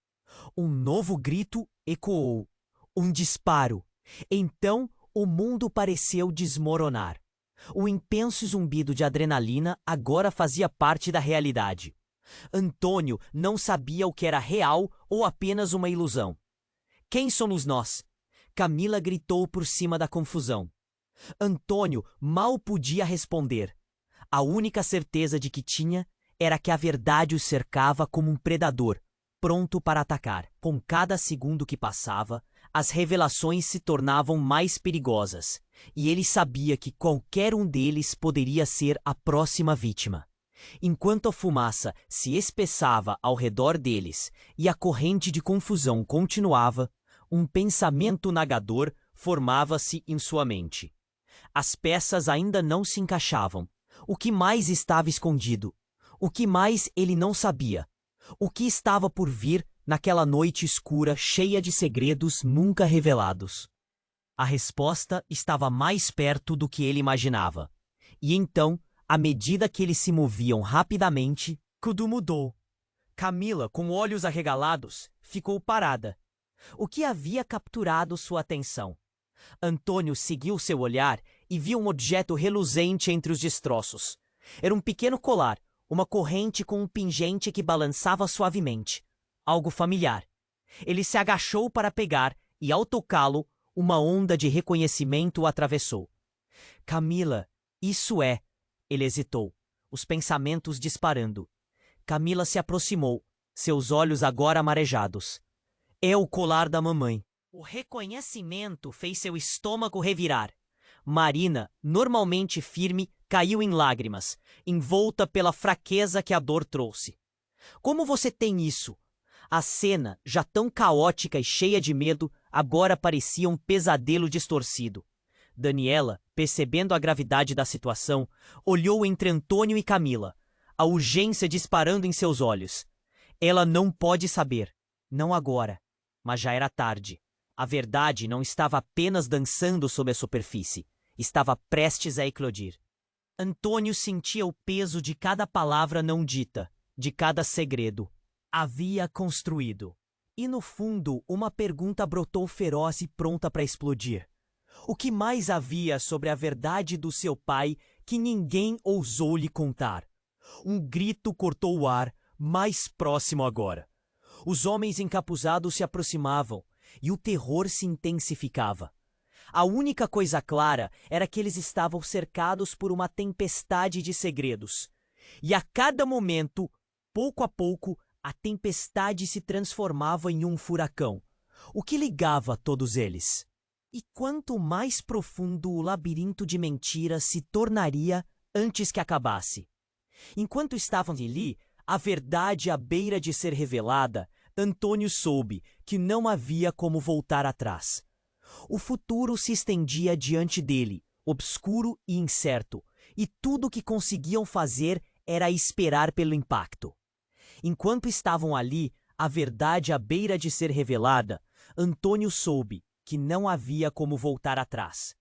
Um novo grito ecoou. Um disparo. Então, o mundo pareceu desmoronar. O intenso zumbido de adrenalina agora fazia parte da realidade. Antônio não sabia o que era real ou apenas uma ilusão. Quem somos nós? Camila gritou por cima da confusão. Antônio mal podia responder. A única certeza de que tinha era que a verdade o cercava como um predador, pronto para atacar. Com cada segundo que passava, as revelações se tornavam mais perigosas, e ele sabia que qualquer um deles poderia ser a próxima vítima. Enquanto a fumaça se espessava ao redor deles e a corrente de confusão continuava, um pensamento nagador formava-se em sua mente. As peças ainda não se encaixavam. O que mais estava escondido? O que mais ele não sabia? O que estava por vir naquela noite escura cheia de segredos nunca revelados? A resposta estava mais perto do que ele imaginava. E então, à medida que eles se moviam rapidamente, tudo mudou. Camila, com olhos arregalados, ficou parada. O que havia capturado sua atenção? Antônio seguiu seu olhar e viu um objeto reluzente entre os destroços. Era um pequeno colar, uma corrente com um pingente que balançava suavemente. Algo familiar. Ele se agachou para pegar e, ao tocá-lo, uma onda de reconhecimento o atravessou. Camila, isso é... Ele hesitou, os pensamentos disparando. Camila se aproximou, seus olhos agora marejados. É o colar da mamãe. O reconhecimento fez seu estômago revirar. Marina, normalmente firme, caiu em lágrimas, envolta pela fraqueza que a dor trouxe. Como você tem isso? A cena, já tão caótica e cheia de medo, agora parecia um pesadelo distorcido. Daniela, percebendo a gravidade da situação, olhou entre Antônio e Camila, a urgência disparando em seus olhos. Ela não pode saber, não agora, mas já era tarde. A verdade não estava apenas dançando sob a superfície, estava prestes a eclodir. Antônio sentia o peso de cada palavra não dita, de cada segredo. Havia construído. E no fundo, uma pergunta brotou feroz e pronta para explodir. O que mais havia sobre a verdade do seu pai que ninguém ousou lhe contar? Um grito cortou o ar, mais próximo agora. Os homens encapuzados se aproximavam e o terror se intensificava. A única coisa clara era que eles estavam cercados por uma tempestade de segredos. E a cada momento, pouco a pouco, a tempestade se transformava em um furacão. O que ligava todos eles? E quanto mais profundo o labirinto de mentiras se tornaria antes que acabasse. Enquanto estavam ali, a verdade à beira de ser revelada, Antônio soube que não havia como voltar atrás. O futuro se estendia diante dele, obscuro e incerto, e tudo o que conseguiam fazer era esperar pelo impacto. Enquanto estavam ali, a verdade à beira de ser revelada, Antônio soube que não havia como voltar atrás.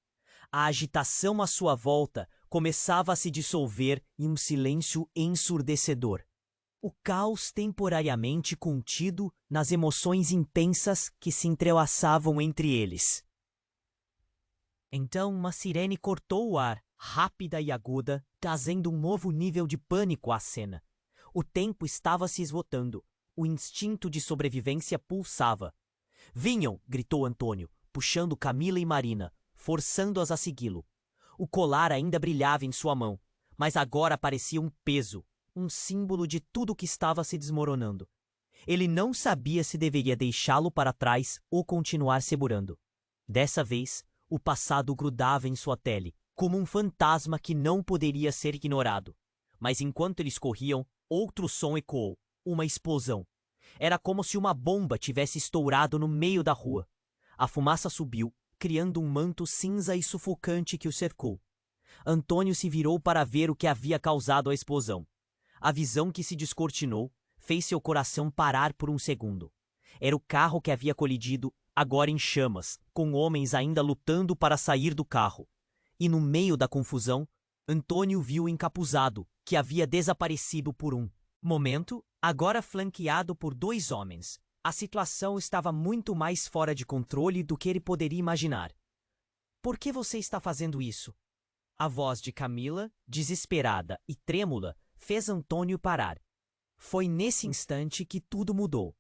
A agitação à sua volta começava a se dissolver em um silêncio ensurdecedor. O caos temporariamente contido nas emoções intensas que se entrelaçavam entre eles. Então uma sirene cortou o ar, rápida e aguda, trazendo um novo nível de pânico à cena. O tempo estava se esgotando. O instinto de sobrevivência pulsava. Vinham, gritou Antônio, puxando Camila e Marina, forçando-as a segui-lo. O colar ainda brilhava em sua mão, mas agora parecia um peso, um símbolo de tudo que estava se desmoronando. Ele não sabia se deveria deixá-lo para trás ou continuar segurando. Dessa vez, o passado grudava em sua pele, como um fantasma que não poderia ser ignorado. Mas enquanto eles corriam, outro som ecoou, uma explosão. Era como se uma bomba tivesse estourado no meio da rua. A fumaça subiu, criando um manto cinza e sufocante que o cercou. Antônio se virou para ver o que havia causado a explosão. A visão que se descortinou fez seu coração parar por um segundo. Era o carro que havia colidido, agora em chamas, com homens ainda lutando para sair do carro. E no meio da confusão, Antônio viu o encapuzado, que havia desaparecido por um momento, agora flanqueado por dois homens. A situação estava muito mais fora de controle do que ele poderia imaginar. Por que você está fazendo isso? A voz de Camila, desesperada e trêmula, fez Antônio parar. Foi nesse instante que tudo mudou.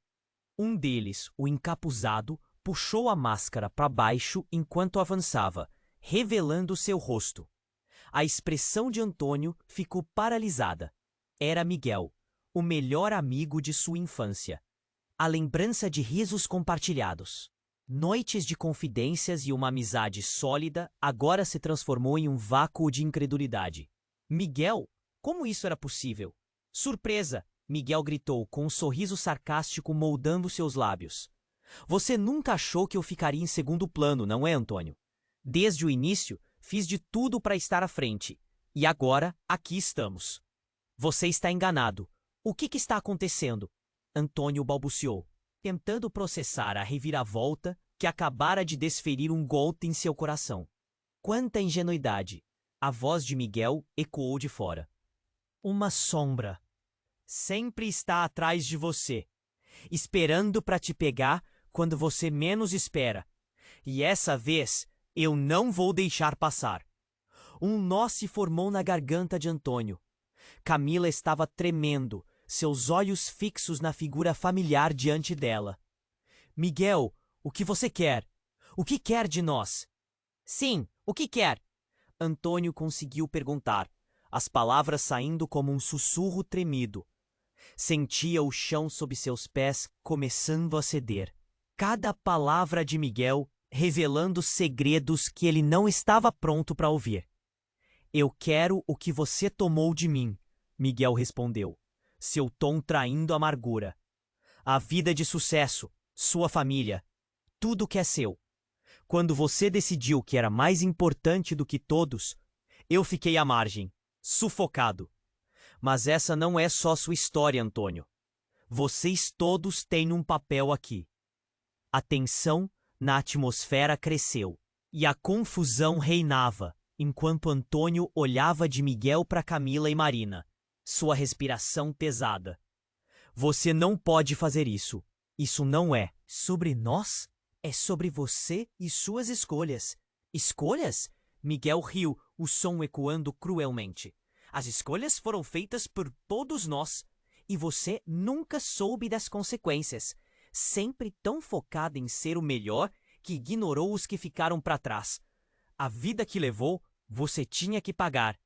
Um deles, o encapuzado, puxou a máscara para baixo enquanto avançava, revelando seu rosto. A expressão de Antônio ficou paralisada. Era Miguel, o melhor amigo de sua infância. A lembrança de risos compartilhados. Noites de confidências e uma amizade sólida agora se transformou em um vácuo de incredulidade. Miguel? Como isso era possível? Surpresa! Miguel gritou com um sorriso sarcástico moldando seus lábios. Você nunca achou que eu ficaria em segundo plano, não é, Antônio? Desde o início, fiz de tudo para estar à frente. E agora, aqui estamos. Você está enganado. O que está acontecendo? Antônio balbuciou, tentando processar a reviravolta que acabara de desferir um golpe em seu coração. Quanta ingenuidade! A voz de Miguel ecoou de fora. Uma sombra. Sempre está atrás de você, esperando para te pegar quando você menos espera. E essa vez, eu não vou deixar passar. Um nó se formou na garganta de Antônio. Camila estava tremendo, seus olhos fixos na figura familiar diante dela. Miguel, o que você quer? O que quer de nós? Sim, o que quer? Antônio conseguiu perguntar, as palavras saindo como um sussurro tremido. Sentia o chão sob seus pés começando a ceder. Cada palavra de Miguel revelando segredos que ele não estava pronto para ouvir. Eu quero o que você tomou de mim, Miguel respondeu, seu tom traindo amargura. A vida de sucesso, sua família, tudo que é seu. Quando você decidiu que era mais importante do que todos, eu fiquei à margem, sufocado. Mas essa não é só sua história, Antônio. Vocês todos têm um papel aqui. A tensão na atmosfera cresceu, e a confusão reinava, enquanto Antônio olhava de Miguel para Camila e Marina, sua respiração pesada. Você não pode fazer isso. Isso não é sobre nós, é sobre você e suas escolhas. Escolhas? Miguel riu, o som ecoando cruelmente. As escolhas foram feitas por todos nós, e você nunca soube das consequências, sempre tão focada em ser o melhor que ignorou os que ficaram para trás. A vida que levou, você tinha que pagar.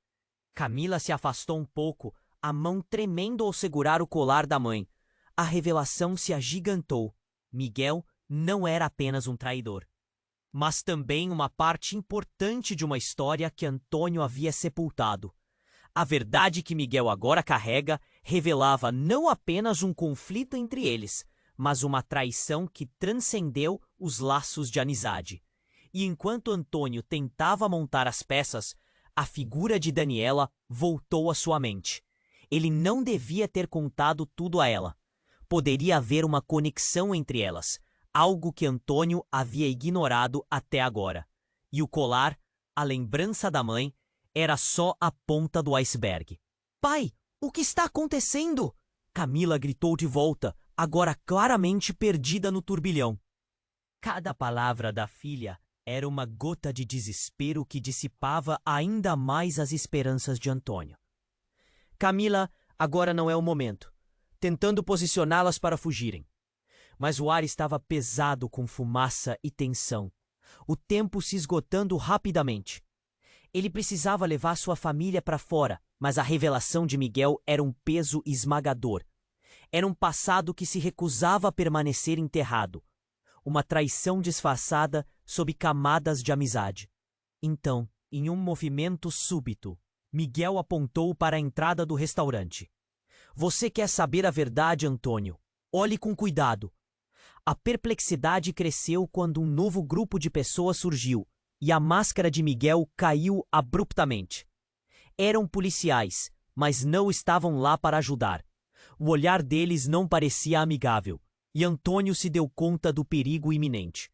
Camila se afastou um pouco, a mão tremendo ao segurar o colar da mãe. A revelação se agigantou. Miguel não era apenas um traidor, mas também uma parte importante de uma história que Antônio havia sepultado. A verdade que Miguel agora carrega revelava não apenas um conflito entre eles, mas uma traição que transcendeu os laços de amizade. E enquanto Antônio tentava montar as peças, a figura de Daniela voltou à sua mente. Ele não devia ter contado tudo a ela. Poderia haver uma conexão entre elas, algo que Antônio havia ignorado até agora. E o colar, a lembrança da mãe, era só a ponta do iceberg. Pai, o que está acontecendo? Camila gritou de volta, agora claramente perdida no turbilhão. Cada palavra da filha era uma gota de desespero que dissipava ainda mais as esperanças de Antônio. Camila, agora não é o momento, tentando posicioná-las para fugirem. Mas o ar estava pesado com fumaça e tensão, o tempo se esgotando rapidamente. Ele precisava levar sua família para fora, mas a revelação de Miguel era um peso esmagador. Era um passado que se recusava a permanecer enterrado. Uma traição disfarçada sob camadas de amizade. Então, em um movimento súbito, Miguel apontou para a entrada do restaurante. Você quer saber a verdade, Antônio? Olhe com cuidado. A perplexidade cresceu quando um novo grupo de pessoas surgiu, e a máscara de Miguel caiu abruptamente. Eram policiais, mas não estavam lá para ajudar. O olhar deles não parecia amigável, e Antônio se deu conta do perigo iminente.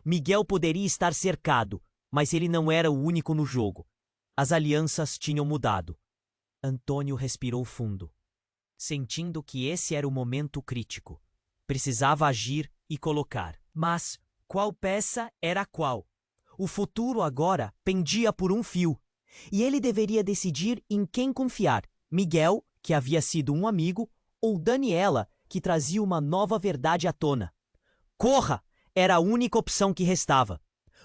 Miguel poderia estar cercado, mas ele não era o único no jogo. As alianças tinham mudado. Antônio respirou fundo, sentindo que esse era o momento crítico. Precisava agir e colocar. Mas qual peça era qual? O futuro agora pendia por um fio, e ele deveria decidir em quem confiar: Miguel, que havia sido um amigo, ou Daniela, que trazia uma nova verdade à tona. Corra! Era a única opção que restava.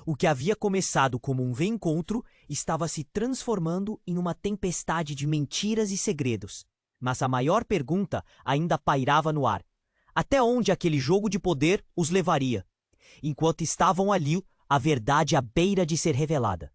O que havia começado como um reencontro estava se transformando em uma tempestade de mentiras e segredos. Mas a maior pergunta ainda pairava no ar. Até onde aquele jogo de poder os levaria? Enquanto estavam ali, a verdade à beira de ser revelada.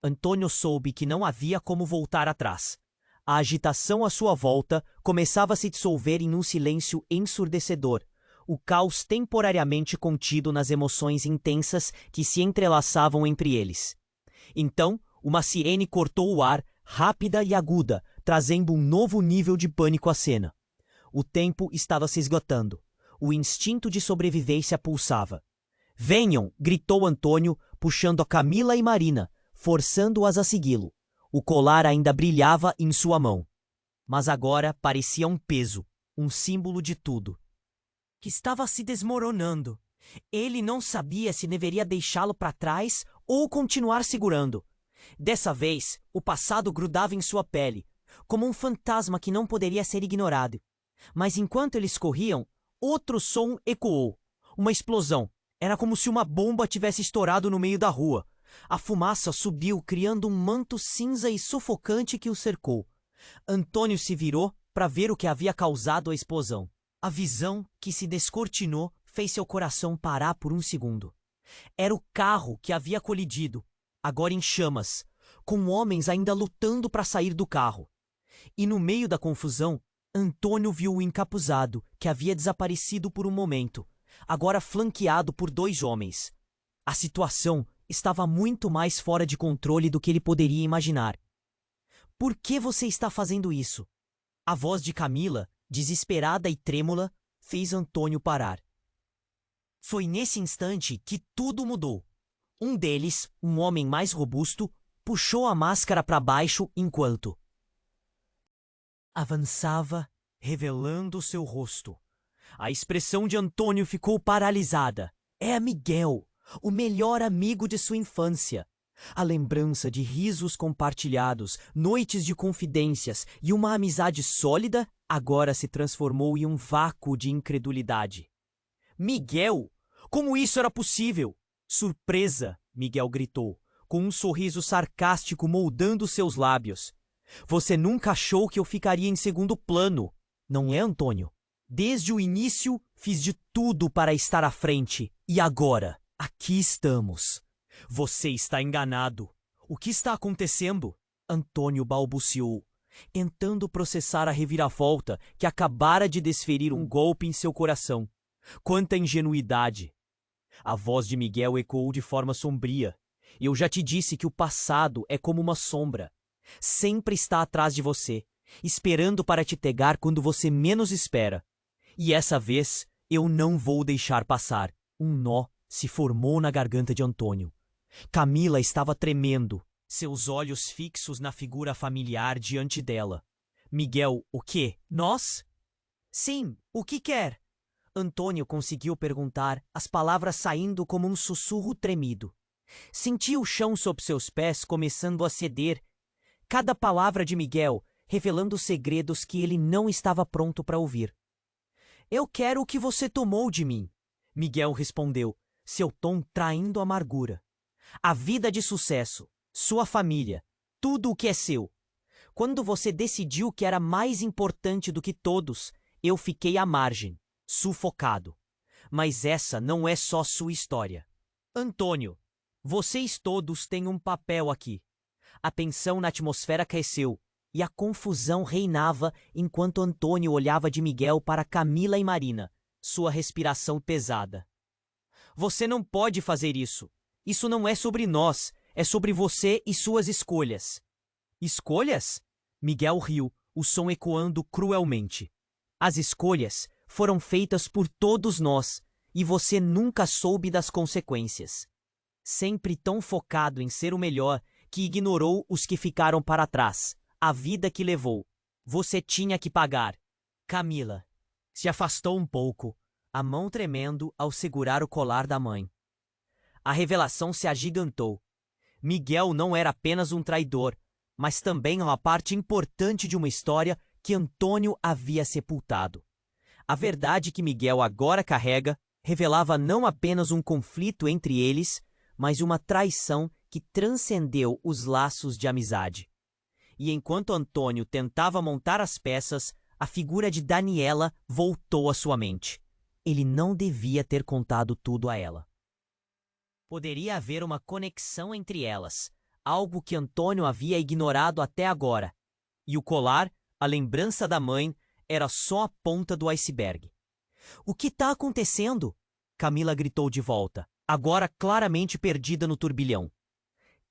Antônio soube que não havia como voltar atrás. A agitação à sua volta começava a se dissolver em um silêncio ensurdecedor, o caos temporariamente contido nas emoções intensas que se entrelaçavam entre eles. Então, uma sirene cortou o ar, rápida e aguda, trazendo um novo nível de pânico à cena. O tempo estava se esgotando. O instinto de sobrevivência pulsava. "Venham!" gritou Antônio, puxando a Camila e Marina, forçando-as a segui-lo. O colar ainda brilhava em sua mão. Mas agora parecia um peso, um símbolo de tudo. Que estava se desmoronando. Ele não sabia se deveria deixá-lo para trás ou continuar segurando. Dessa vez, o passado grudava em sua pele, como um fantasma que não poderia ser ignorado. Mas enquanto eles corriam, outro som ecoou. Uma explosão. Era como se uma bomba tivesse estourado no meio da rua. A fumaça subiu, criando um manto cinza e sufocante que o cercou. Antônio se virou para ver o que havia causado a explosão. A visão que se descortinou fez seu coração parar por um segundo. Era o carro que havia colidido, agora em chamas, com homens ainda lutando para sair do carro. E no meio da confusão, Antônio viu o encapuzado, que havia desaparecido por um momento, agora flanqueado por 2 homens. A situação estava muito mais fora de controle do que ele poderia imaginar. "Por que você está fazendo isso?" A voz de Camila, desesperada e trêmula, fez Antônio parar. Foi nesse instante que tudo mudou. Um deles, um homem mais robusto, puxou a máscara para baixo enquanto avançava, revelando seu rosto. A expressão de Antônio ficou paralisada. É Miguel, o melhor amigo de sua infância. A lembrança de risos compartilhados, noites de confidências e uma amizade sólida agora se transformou em um vácuo de incredulidade. "Miguel? Como isso era possível?" "Surpresa!" Miguel gritou, com um sorriso sarcástico moldando seus lábios. "Você nunca achou que eu ficaria em segundo plano, não é, Antônio? Desde o início fiz de tudo para estar à frente, e agora, aqui estamos." "Você está enganado. O que está acontecendo?" Antônio balbuciou, tentando processar a reviravolta que acabara de desferir um golpe em seu coração. Quanta ingenuidade! A voz de Miguel ecoou de forma sombria. "Eu já te disse que o passado é como uma sombra. Sempre está atrás de você, esperando para te pegar quando você menos espera. E essa vez, eu não vou deixar passar." Um nó se formou na garganta de Antônio. Camila estava tremendo, seus olhos fixos na figura familiar diante dela. "Miguel, o quê? Nós?" "Sim, o que quer?" Antônio conseguiu perguntar, as palavras saindo como um sussurro tremido. Sentiu o chão sob seus pés começando a ceder, cada palavra de Miguel revelando segredos que ele não estava pronto para ouvir. "Eu quero o que você tomou de mim", Miguel respondeu, seu tom traindo amargura. "A vida de sucesso, sua família, tudo o que é seu. Quando você decidiu que era mais importante do que todos, eu fiquei à margem, sufocado. Mas essa não é só sua história. Antônio, vocês todos têm um papel aqui." A tensão na atmosfera cresceu e a confusão reinava enquanto Antônio olhava de Miguel para Camila e Marina, sua respiração pesada. "Você não pode fazer isso. Isso não é sobre nós, é sobre você e suas escolhas." "Escolhas?" Miguel riu, o som ecoando cruelmente. "As escolhas foram feitas por todos nós, e você nunca soube das consequências. Sempre tão focado em ser o melhor que ignorou os que ficaram para trás, a vida que levou. Você tinha que pagar." Camila se afastou um pouco, a mão tremendo ao segurar o colar da mãe. A revelação se agigantou. Miguel não era apenas um traidor, mas também uma parte importante de uma história que Antônio havia sepultado. A verdade que Miguel agora carrega revelava não apenas um conflito entre eles, mas uma traição que transcendeu os laços de amizade. E enquanto Antônio tentava montar as peças, a figura de Daniela voltou à sua mente. Ele não devia ter contado tudo a ela. Poderia haver uma conexão entre elas, algo que Antônio havia ignorado até agora. E o colar, a lembrança da mãe, era só a ponta do iceberg. "O que está acontecendo?" Camila gritou de volta, agora claramente perdida no turbilhão.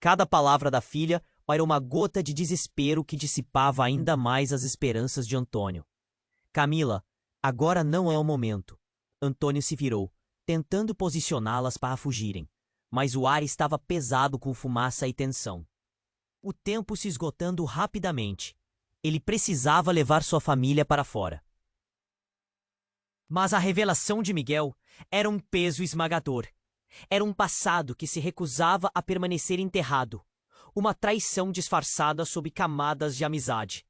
Cada palavra da filha era uma gota de desespero que dissipava ainda mais as esperanças de Antônio. "Camila, agora não é o momento." Antônio se virou, tentando posicioná-las para fugirem, mas o ar estava pesado com fumaça e tensão. O tempo se esgotando rapidamente. Ele precisava levar sua família para fora. Mas a revelação de Miguel era um peso esmagador. Era um passado que se recusava a permanecer enterrado. Uma traição disfarçada sob camadas de amizade.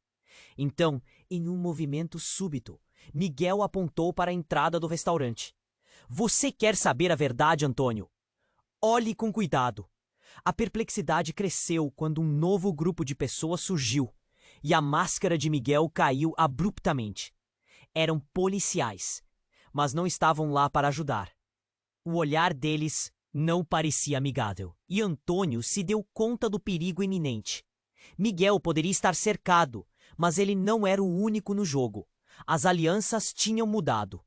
Então, em um movimento súbito, Miguel apontou para a entrada do restaurante. "Você quer saber a verdade, Antônio? Olhe com cuidado." A perplexidade cresceu quando um novo grupo de pessoas surgiu, e a máscara de Miguel caiu abruptamente. Eram policiais, mas não estavam lá para ajudar. O olhar deles não parecia amigável, e Antônio se deu conta do perigo iminente. Miguel poderia estar cercado, mas ele não era o único no jogo. As alianças tinham mudado.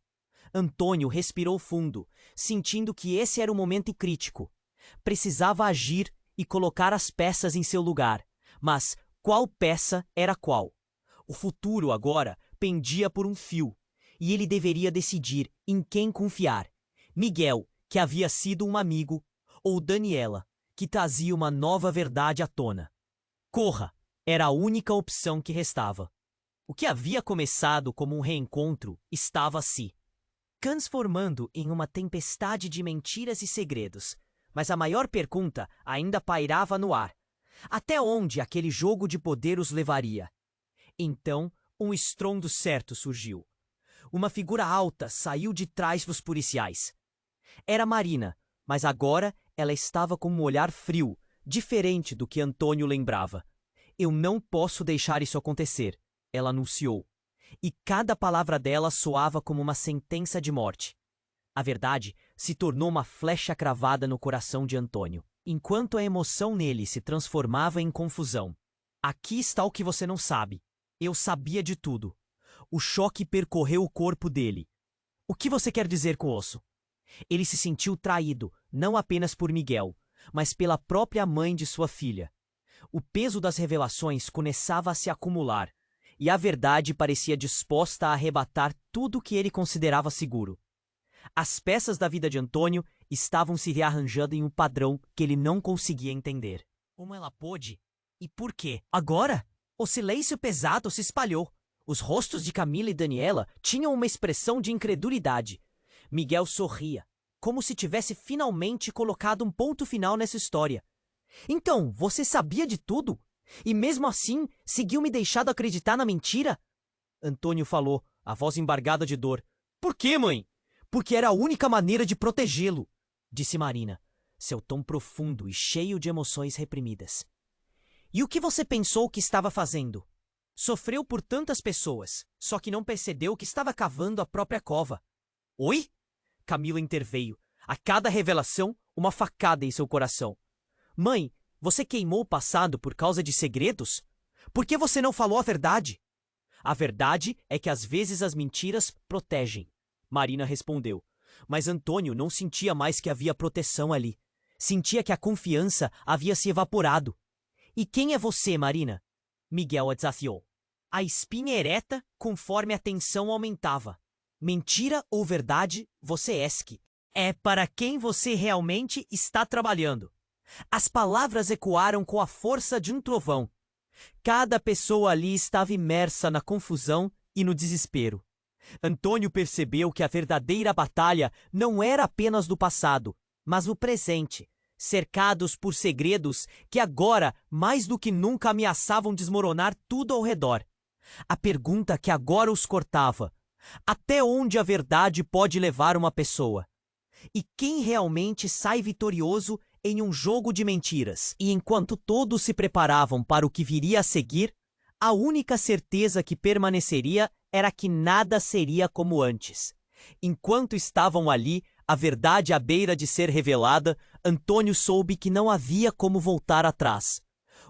Antônio respirou fundo, sentindo que esse era o momento crítico. Precisava agir e colocar as peças em seu lugar. Mas qual peça era qual? O futuro agora pendia por um fio, e ele deveria decidir em quem confiar. Miguel, que havia sido um amigo, ou Daniela, que trazia uma nova verdade à tona. Corra era a única opção que restava. O que havia começado como um reencontro estava se transformando em uma tempestade de mentiras e segredos. Mas a maior pergunta ainda pairava no ar. Até onde aquele jogo de poder os levaria? Então, um estrondo certo surgiu. Uma figura alta saiu de trás dos policiais. Era Marina, mas agora ela estava com um olhar frio, diferente do que Antônio lembrava. "Eu não posso deixar isso acontecer", ela anunciou. E cada palavra dela soava como uma sentença de morte. A verdade se tornou uma flecha cravada no coração de Antônio, enquanto a emoção nele se transformava em confusão. "Aqui está o que você não sabe. Eu sabia de tudo." O choque percorreu o corpo dele. "O que você quer dizer com isso?" Ele se sentiu traído, não apenas por Miguel, mas pela própria mãe de sua filha. O peso das revelações começava a se acumular, e a verdade parecia disposta a arrebatar tudo que ele considerava seguro. As peças da vida de Antônio estavam se rearranjando em um padrão que ele não conseguia entender. Como ela pôde? E por quê? Agora, o silêncio pesado se espalhou. Os rostos de Camila e Daniela tinham uma expressão de incredulidade. Miguel sorria, como se tivesse finalmente colocado um ponto final nessa história. "Então, você sabia de tudo? E mesmo assim, seguiu me deixando acreditar na mentira?" Antônio falou, a voz embargada de dor. "Por quê, mãe?" "Porque era a única maneira de protegê-lo", disse Marina, seu tom profundo e cheio de emoções reprimidas. "E o que você pensou que estava fazendo? Sofreu por tantas pessoas, só que não percebeu que estava cavando a própria cova." "Oi?" Camila interveio, a cada revelação uma facada em seu coração. "Mãe, você queimou o passado por causa de segredos? Por que você não falou a verdade?" "A verdade é que às vezes as mentiras protegem", Marina respondeu. Mas Antônio não sentia mais que havia proteção ali. Sentia que a confiança havia se evaporado. "E quem é você, Marina?" Miguel a desafiou. A espinha ereta conforme a tensão aumentava. "Mentira ou verdade, você esque. É para quem você realmente está trabalhando." As palavras ecoaram com a força de um trovão. Cada pessoa ali estava imersa na confusão e no desespero. Antônio percebeu que a verdadeira batalha não era apenas do passado, mas no presente, cercados por segredos que agora, mais do que nunca, ameaçavam desmoronar tudo ao redor. A pergunta que agora os cortava: até onde a verdade pode levar uma pessoa? E quem realmente sai vitorioso em um jogo de mentiras. E enquanto todos se preparavam para o que viria a seguir, a única certeza que permaneceria era que nada seria como antes. Enquanto estavam ali, a verdade à beira de ser revelada, Antônio soube que não havia como voltar atrás.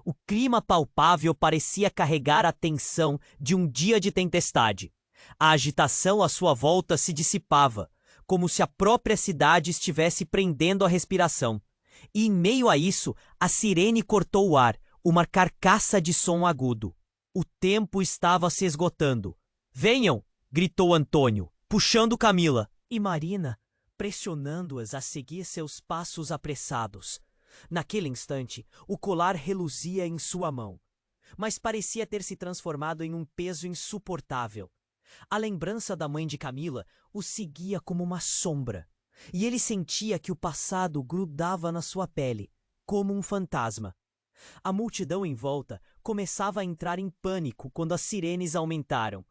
O clima palpável parecia carregar a tensão de um dia de tempestade. A agitação à sua volta se dissipava, como se a própria cidade estivesse prendendo a respiração. E em meio a isso, a sirene cortou o ar, uma carcaça de som agudo. O tempo estava se esgotando. "Venham!" gritou Antônio, puxando Camila. E Marina, pressionando-as a seguir seus passos apressados. Naquele instante, o colar reluzia em sua mão, mas parecia ter se transformado em um peso insuportável. A lembrança da mãe de Camila o seguia como uma sombra, e ele sentia que o passado grudava na sua pele, como um fantasma. A multidão em volta começava a entrar em pânico quando as sirenes aumentaram.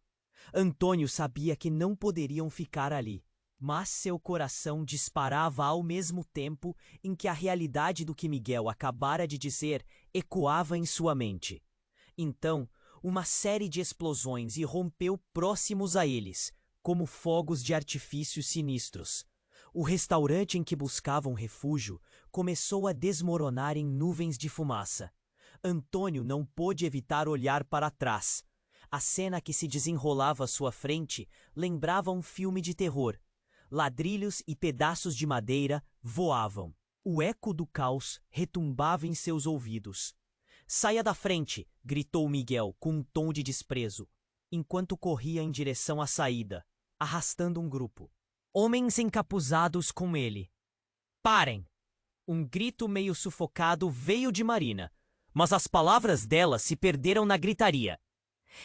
Antônio sabia que não poderiam ficar ali, mas seu coração disparava ao mesmo tempo em que a realidade do que Miguel acabara de dizer ecoava em sua mente. Então, uma série de explosões irrompeu próximos a eles, como fogos de artifício sinistros. O restaurante em que buscavam refúgio começou a desmoronar em nuvens de fumaça. Antônio não pôde evitar olhar para trás. A cena que se desenrolava à sua frente lembrava um filme de terror. Ladrilhos e pedaços de madeira voavam. O eco do caos retumbava em seus ouvidos. "Saia da frente!" gritou Miguel com um tom de desprezo, enquanto corria em direção à saída, arrastando um grupo. Homens encapuzados com ele. "Parem!" Um grito meio sufocado veio de Marina, mas as palavras dela se perderam na gritaria.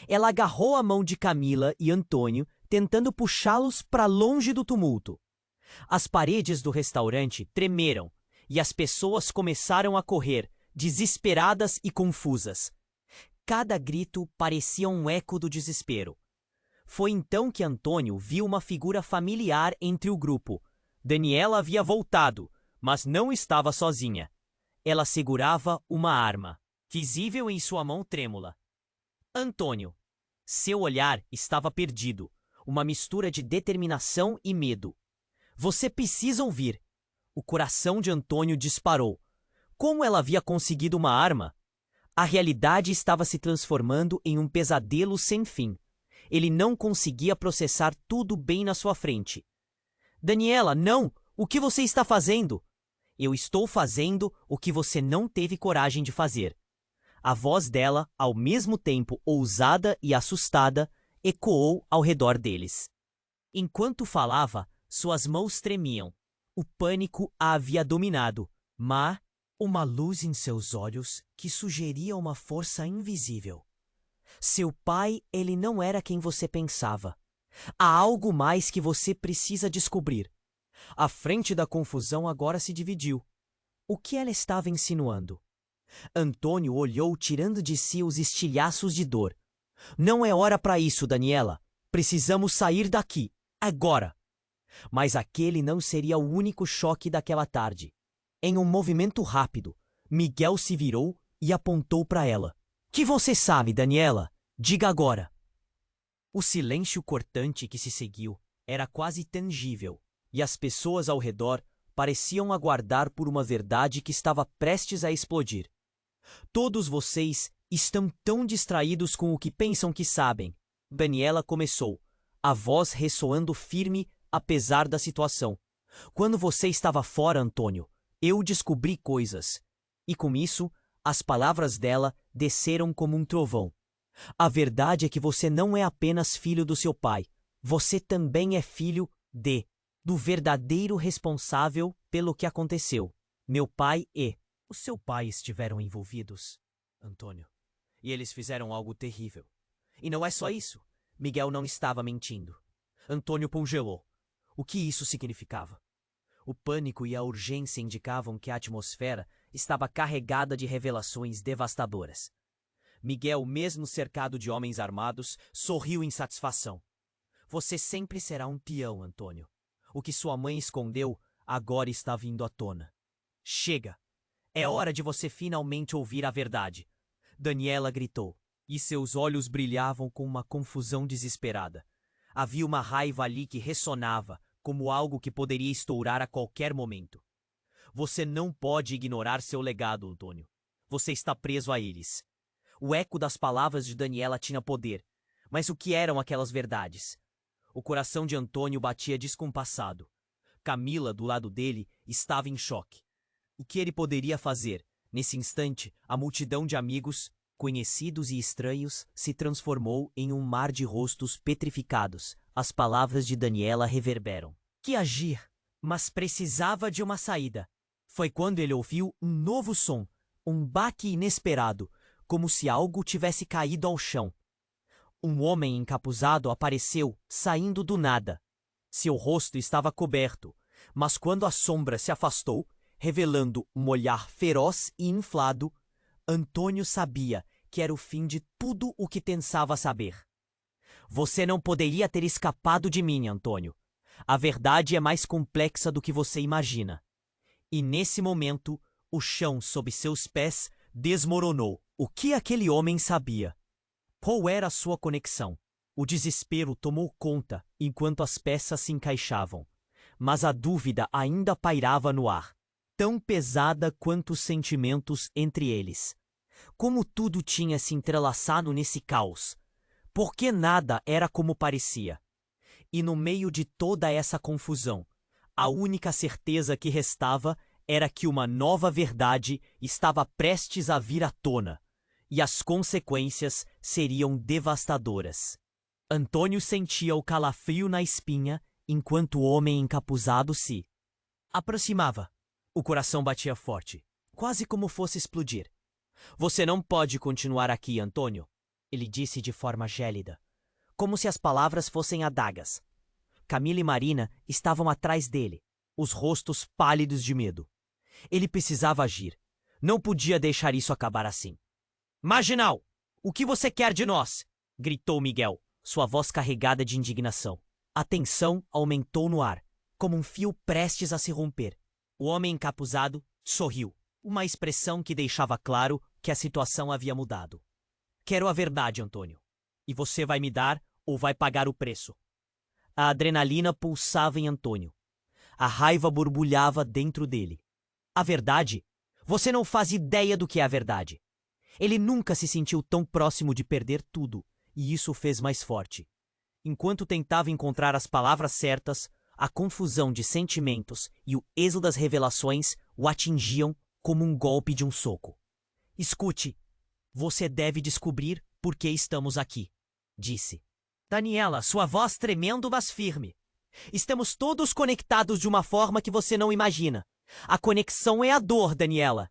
Ela agarrou a mão de Camila e Antônio, tentando puxá-los para longe do tumulto. As paredes do restaurante tremeram e as pessoas começaram a correr, desesperadas e confusas. Cada grito parecia um eco do desespero. Foi então que Antônio viu uma figura familiar entre o grupo. Daniela havia voltado, mas não estava sozinha. Ela segurava uma arma, visível em sua mão trêmula. Antônio. Seu olhar estava perdido, uma mistura de determinação e medo. "Você precisa ouvir." O coração de Antônio disparou. Como ela havia conseguido uma arma? A realidade estava se transformando em um pesadelo sem fim. Ele não conseguia processar tudo bem na sua frente. "Daniela, não! O que você está fazendo?" "Eu estou fazendo o que você não teve coragem de fazer." A voz dela, ao mesmo tempo ousada e assustada, ecoou ao redor deles. Enquanto falava, suas mãos tremiam. O pânico a havia dominado, mas uma luz em seus olhos que sugeria uma força invisível. "Seu pai, ele não era quem você pensava. Há algo mais que você precisa descobrir." A frente da confusão agora se dividiu. O que ela estava insinuando? Antônio olhou, tirando de si os estilhaços de dor. "Não é hora para isso, Daniela. Precisamos sair daqui, agora." Mas aquele não seria o único choque daquela tarde. Em um movimento rápido, Miguel se virou e apontou para ela. "Que você sabe, Daniela? Diga agora." O silêncio cortante que se seguiu era quase tangível, e as pessoas ao redor pareciam aguardar por uma verdade que estava prestes a explodir. "Todos vocês estão tão distraídos com o que pensam que sabem." Daniela começou, a voz ressoando firme apesar da situação. "Quando você estava fora, Antônio, eu descobri coisas." E com isso, as palavras dela desceram como um trovão. "A verdade é que você não é apenas filho do seu pai. Você também é filho do verdadeiro responsável pelo que aconteceu. Meu pai e o seu pai estiveram envolvidos, Antônio. E eles fizeram algo terrível. E não é só isso. Miguel não estava mentindo." Antônio congelou. O que isso significava? O pânico e a urgência indicavam que a atmosfera estava carregada de revelações devastadoras. Miguel, mesmo cercado de homens armados, sorriu em satisfação. "Você sempre será um peão, Antônio. O que sua mãe escondeu agora está vindo à tona." "Chega!" É hora de você finalmente ouvir a verdade. Daniela gritou, e seus olhos brilhavam com uma confusão desesperada. Havia uma raiva ali que ressonava, como algo que poderia estourar a qualquer momento. Você não pode ignorar seu legado, Antônio. Você está preso a eles. O eco das palavras de Daniela tinha poder. Mas o que eram aquelas verdades? O coração de Antônio batia descompassado. Camila, do lado dele, estava em choque. O que ele poderia fazer? Nesse instante, a multidão de amigos, conhecidos e estranhos, se transformou em um mar de rostos petrificados. As palavras de Daniela reverberam. Que agir? Mas precisava de uma saída. Foi quando ele ouviu um novo som, um baque inesperado, como se algo tivesse caído ao chão. Um homem encapuzado apareceu, saindo do nada. Seu rosto estava coberto, mas quando a sombra se afastou, revelando um olhar feroz e inflado, Antônio sabia que era o fim de tudo o que pensava saber. Você não poderia ter escapado de mim, Antônio. A verdade é mais complexa do que você imagina. E nesse momento, o chão sob seus pés desmoronou. O que aquele homem sabia? Qual era a sua conexão? O desespero tomou conta enquanto as peças se encaixavam. Mas a dúvida ainda pairava no ar, tão pesada quanto os sentimentos entre eles. Como tudo tinha se entrelaçado nesse caos? Por que nada era como parecia? E no meio de toda essa confusão, a única certeza que restava era que uma nova verdade estava prestes a vir à tona, e as consequências seriam devastadoras. Antônio sentia o calafrio na espinha enquanto o homem encapuzado se aproximava. O coração batia forte, quase como fosse explodir. Você não pode continuar aqui, Antônio, ele disse de forma gélida, como se as palavras fossem adagas. Camila e Marina estavam atrás dele, os rostos pálidos de medo. Ele precisava agir. Não podia deixar isso acabar assim. Marginal, o que você quer de nós? Gritou Miguel, sua voz carregada de indignação. A tensão aumentou no ar, como um fio prestes a se romper. O homem encapuzado sorriu, uma expressão que deixava claro que a situação havia mudado. Quero a verdade, Antônio. E você vai me dar ou vai pagar o preço. A adrenalina pulsava em Antônio. A raiva borbulhava dentro dele. A verdade? Você não faz ideia do que é a verdade. Ele nunca se sentiu tão próximo de perder tudo, e isso o fez mais forte. Enquanto tentava encontrar as palavras certas, a confusão de sentimentos e o êxodo das revelações o atingiam como um golpe de um soco. Escute, você deve descobrir por que estamos aqui, disse. Daniela, sua voz tremendo, mas firme. Estamos todos conectados de uma forma que você não imagina. A conexão é a dor, Daniela.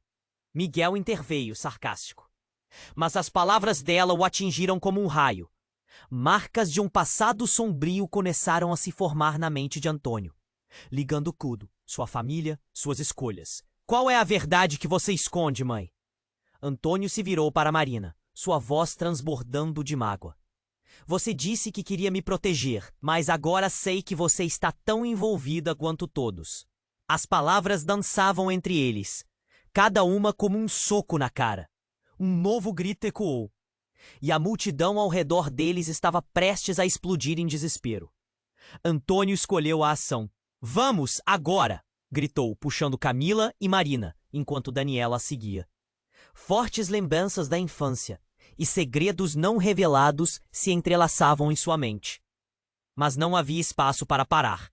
Miguel interveio, sarcástico. Mas as palavras dela o atingiram como um raio. Marcas de um passado sombrio começaram a se formar na mente de Antônio, ligando tudo, sua família, suas escolhas. Qual é a verdade que você esconde, mãe? Antônio se virou para Marina, sua voz transbordando de mágoa. Você disse que queria me proteger, mas agora sei que você está tão envolvida quanto todos. As palavras dançavam entre eles, cada uma como um soco na cara. Um novo grito ecoou, e a multidão ao redor deles estava prestes a explodir em desespero. Antônio escolheu a ação. Vamos, agora! Gritou, puxando Camila e Marina, enquanto Daniela a seguia. Fortes lembranças da infância e segredos não revelados se entrelaçavam em sua mente. Mas não havia espaço para parar.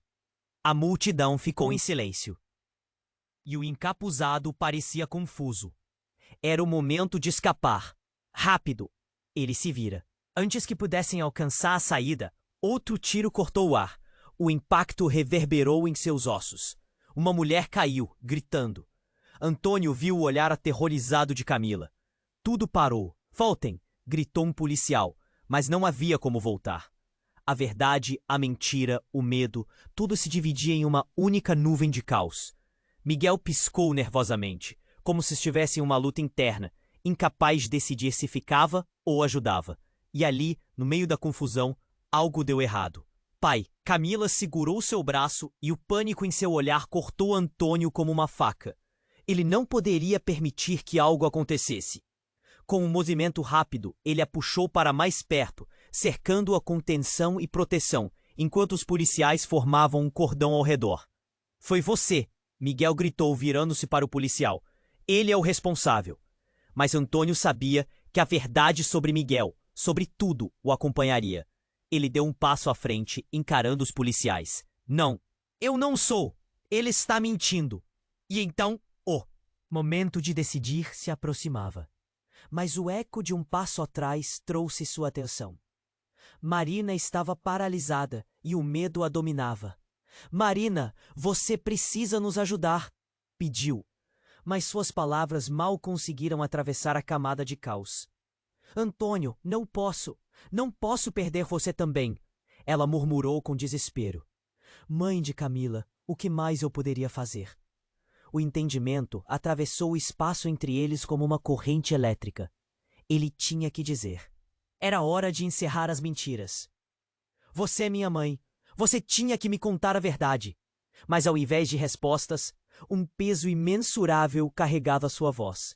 A multidão ficou em silêncio. E o encapuzado parecia confuso. Era o momento de escapar. Rápido! Ele se vira. Antes que pudessem alcançar a saída, outro tiro cortou o ar. O impacto reverberou em seus ossos. Uma mulher caiu, gritando. Antônio viu o olhar aterrorizado de Camila. Tudo parou. Voltem! Gritou um policial, mas não havia como voltar. A verdade, a mentira, o medo, tudo se dividia em uma única nuvem de caos. Miguel piscou nervosamente, como se estivesse em uma luta interna, incapaz de decidir se ficava ou ajudava. E ali, no meio da confusão, algo deu errado. Pai, Camila segurou seu braço e o pânico em seu olhar cortou Antônio como uma faca. Ele não poderia permitir que algo acontecesse. Com um movimento rápido, ele a puxou para mais perto, cercando-a com tensão e proteção, enquanto os policiais formavam um cordão ao redor. Foi você, Miguel gritou, virando-se para o policial. Ele é o responsável. Mas Antônio sabia que a verdade sobre Miguel, sobre tudo, o acompanharia. Ele deu um passo à frente, encarando os policiais. Não, eu não sou. Ele está mentindo. E então, o momento de decidir se aproximava. Mas o eco de um passo atrás trouxe sua atenção. Marina estava paralisada e o medo a dominava. Marina, você precisa nos ajudar, pediu. Mas suas palavras mal conseguiram atravessar a camada de caos. Antônio, não posso perder você também, ela murmurou com desespero. Mãe de Camila, o que mais eu poderia fazer? O entendimento atravessou o espaço entre eles como uma corrente elétrica. Ele tinha que dizer. Era hora de encerrar as mentiras. Você é minha mãe. Você tinha que me contar a verdade. Mas ao invés de respostas, um peso imensurável carregava sua voz.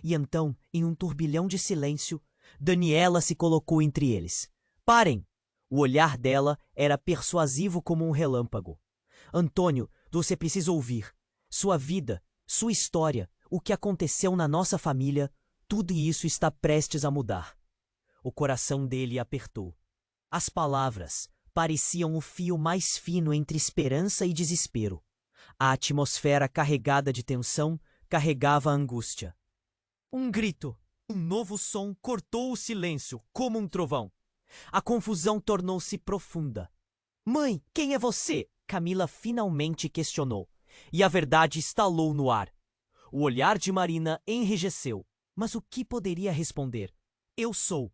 E então, em um turbilhão de silêncio, Daniela se colocou entre eles. Parem! O olhar dela era persuasivo como um relâmpago. Antônio, você precisa ouvir. Sua vida, sua história, o que aconteceu na nossa família, tudo isso está prestes a mudar. O coração dele apertou. As palavras pareciam o fio mais fino entre esperança e desespero. A atmosfera carregada de tensão carregava a angústia. Um grito, um novo som cortou o silêncio como um trovão. A confusão tornou-se profunda. Mãe, quem é você? Camila finalmente questionou. E a verdade estalou no ar. O olhar de Marina enrijeceu. Mas o que poderia responder? Eu sou.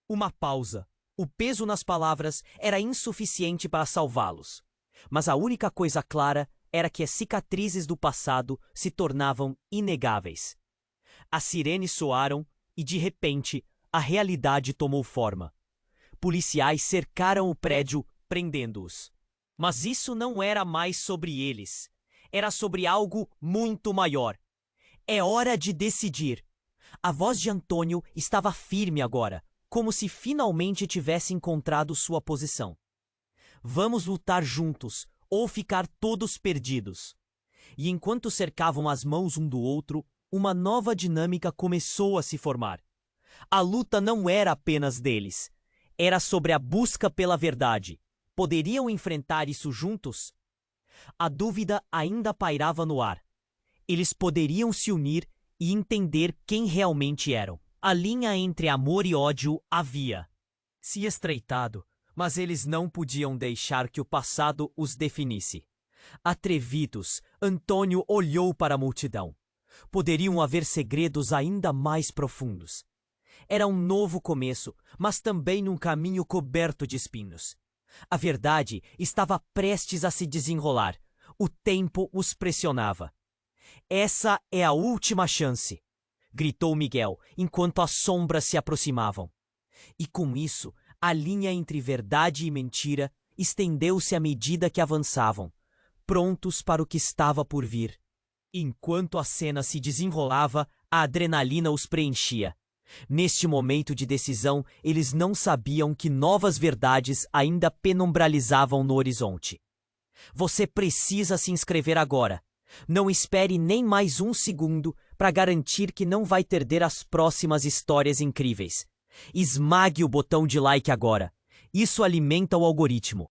Uma pausa. O peso nas palavras era insuficiente para salvá-los. Mas a única coisa clara era que as cicatrizes do passado se tornavam inegáveis. As sirenes soaram e, de repente, a realidade tomou forma. Policiais cercaram o prédio, prendendo-os. Mas isso não era mais sobre eles. Era sobre algo muito maior. É hora de decidir. A voz de Antônio estava firme agora, como se finalmente tivesse encontrado sua posição. Vamos lutar juntos, ou ficar todos perdidos. E enquanto cercavam as mãos um do outro, uma nova dinâmica começou a se formar. A luta não era apenas deles. Era sobre a busca pela verdade. Poderiam enfrentar isso juntos? A dúvida ainda pairava no ar. Eles poderiam se unir e entender quem realmente eram. A linha entre amor e ódio havia se estreitado, mas eles não podiam deixar que o passado os definisse. Atrevidos, Antônio olhou para a multidão. Poderiam haver segredos ainda mais profundos. Era um novo começo, mas também um caminho coberto de espinhos. A verdade estava prestes a se desenrolar. O tempo os pressionava. Essa é a última chance, gritou Miguel, enquanto as sombras se aproximavam. E com isso, a linha entre verdade e mentira estendeu-se à medida que avançavam, prontos para o que estava por vir. Enquanto a cena se desenrolava, a adrenalina os preenchia. Neste momento de decisão, eles não sabiam que novas verdades ainda penumbralizavam no horizonte. Você precisa se inscrever agora. Não espere nem mais um segundo para garantir que não vai perder as próximas histórias incríveis. Esmague o botão de like agora. Isso alimenta o algoritmo.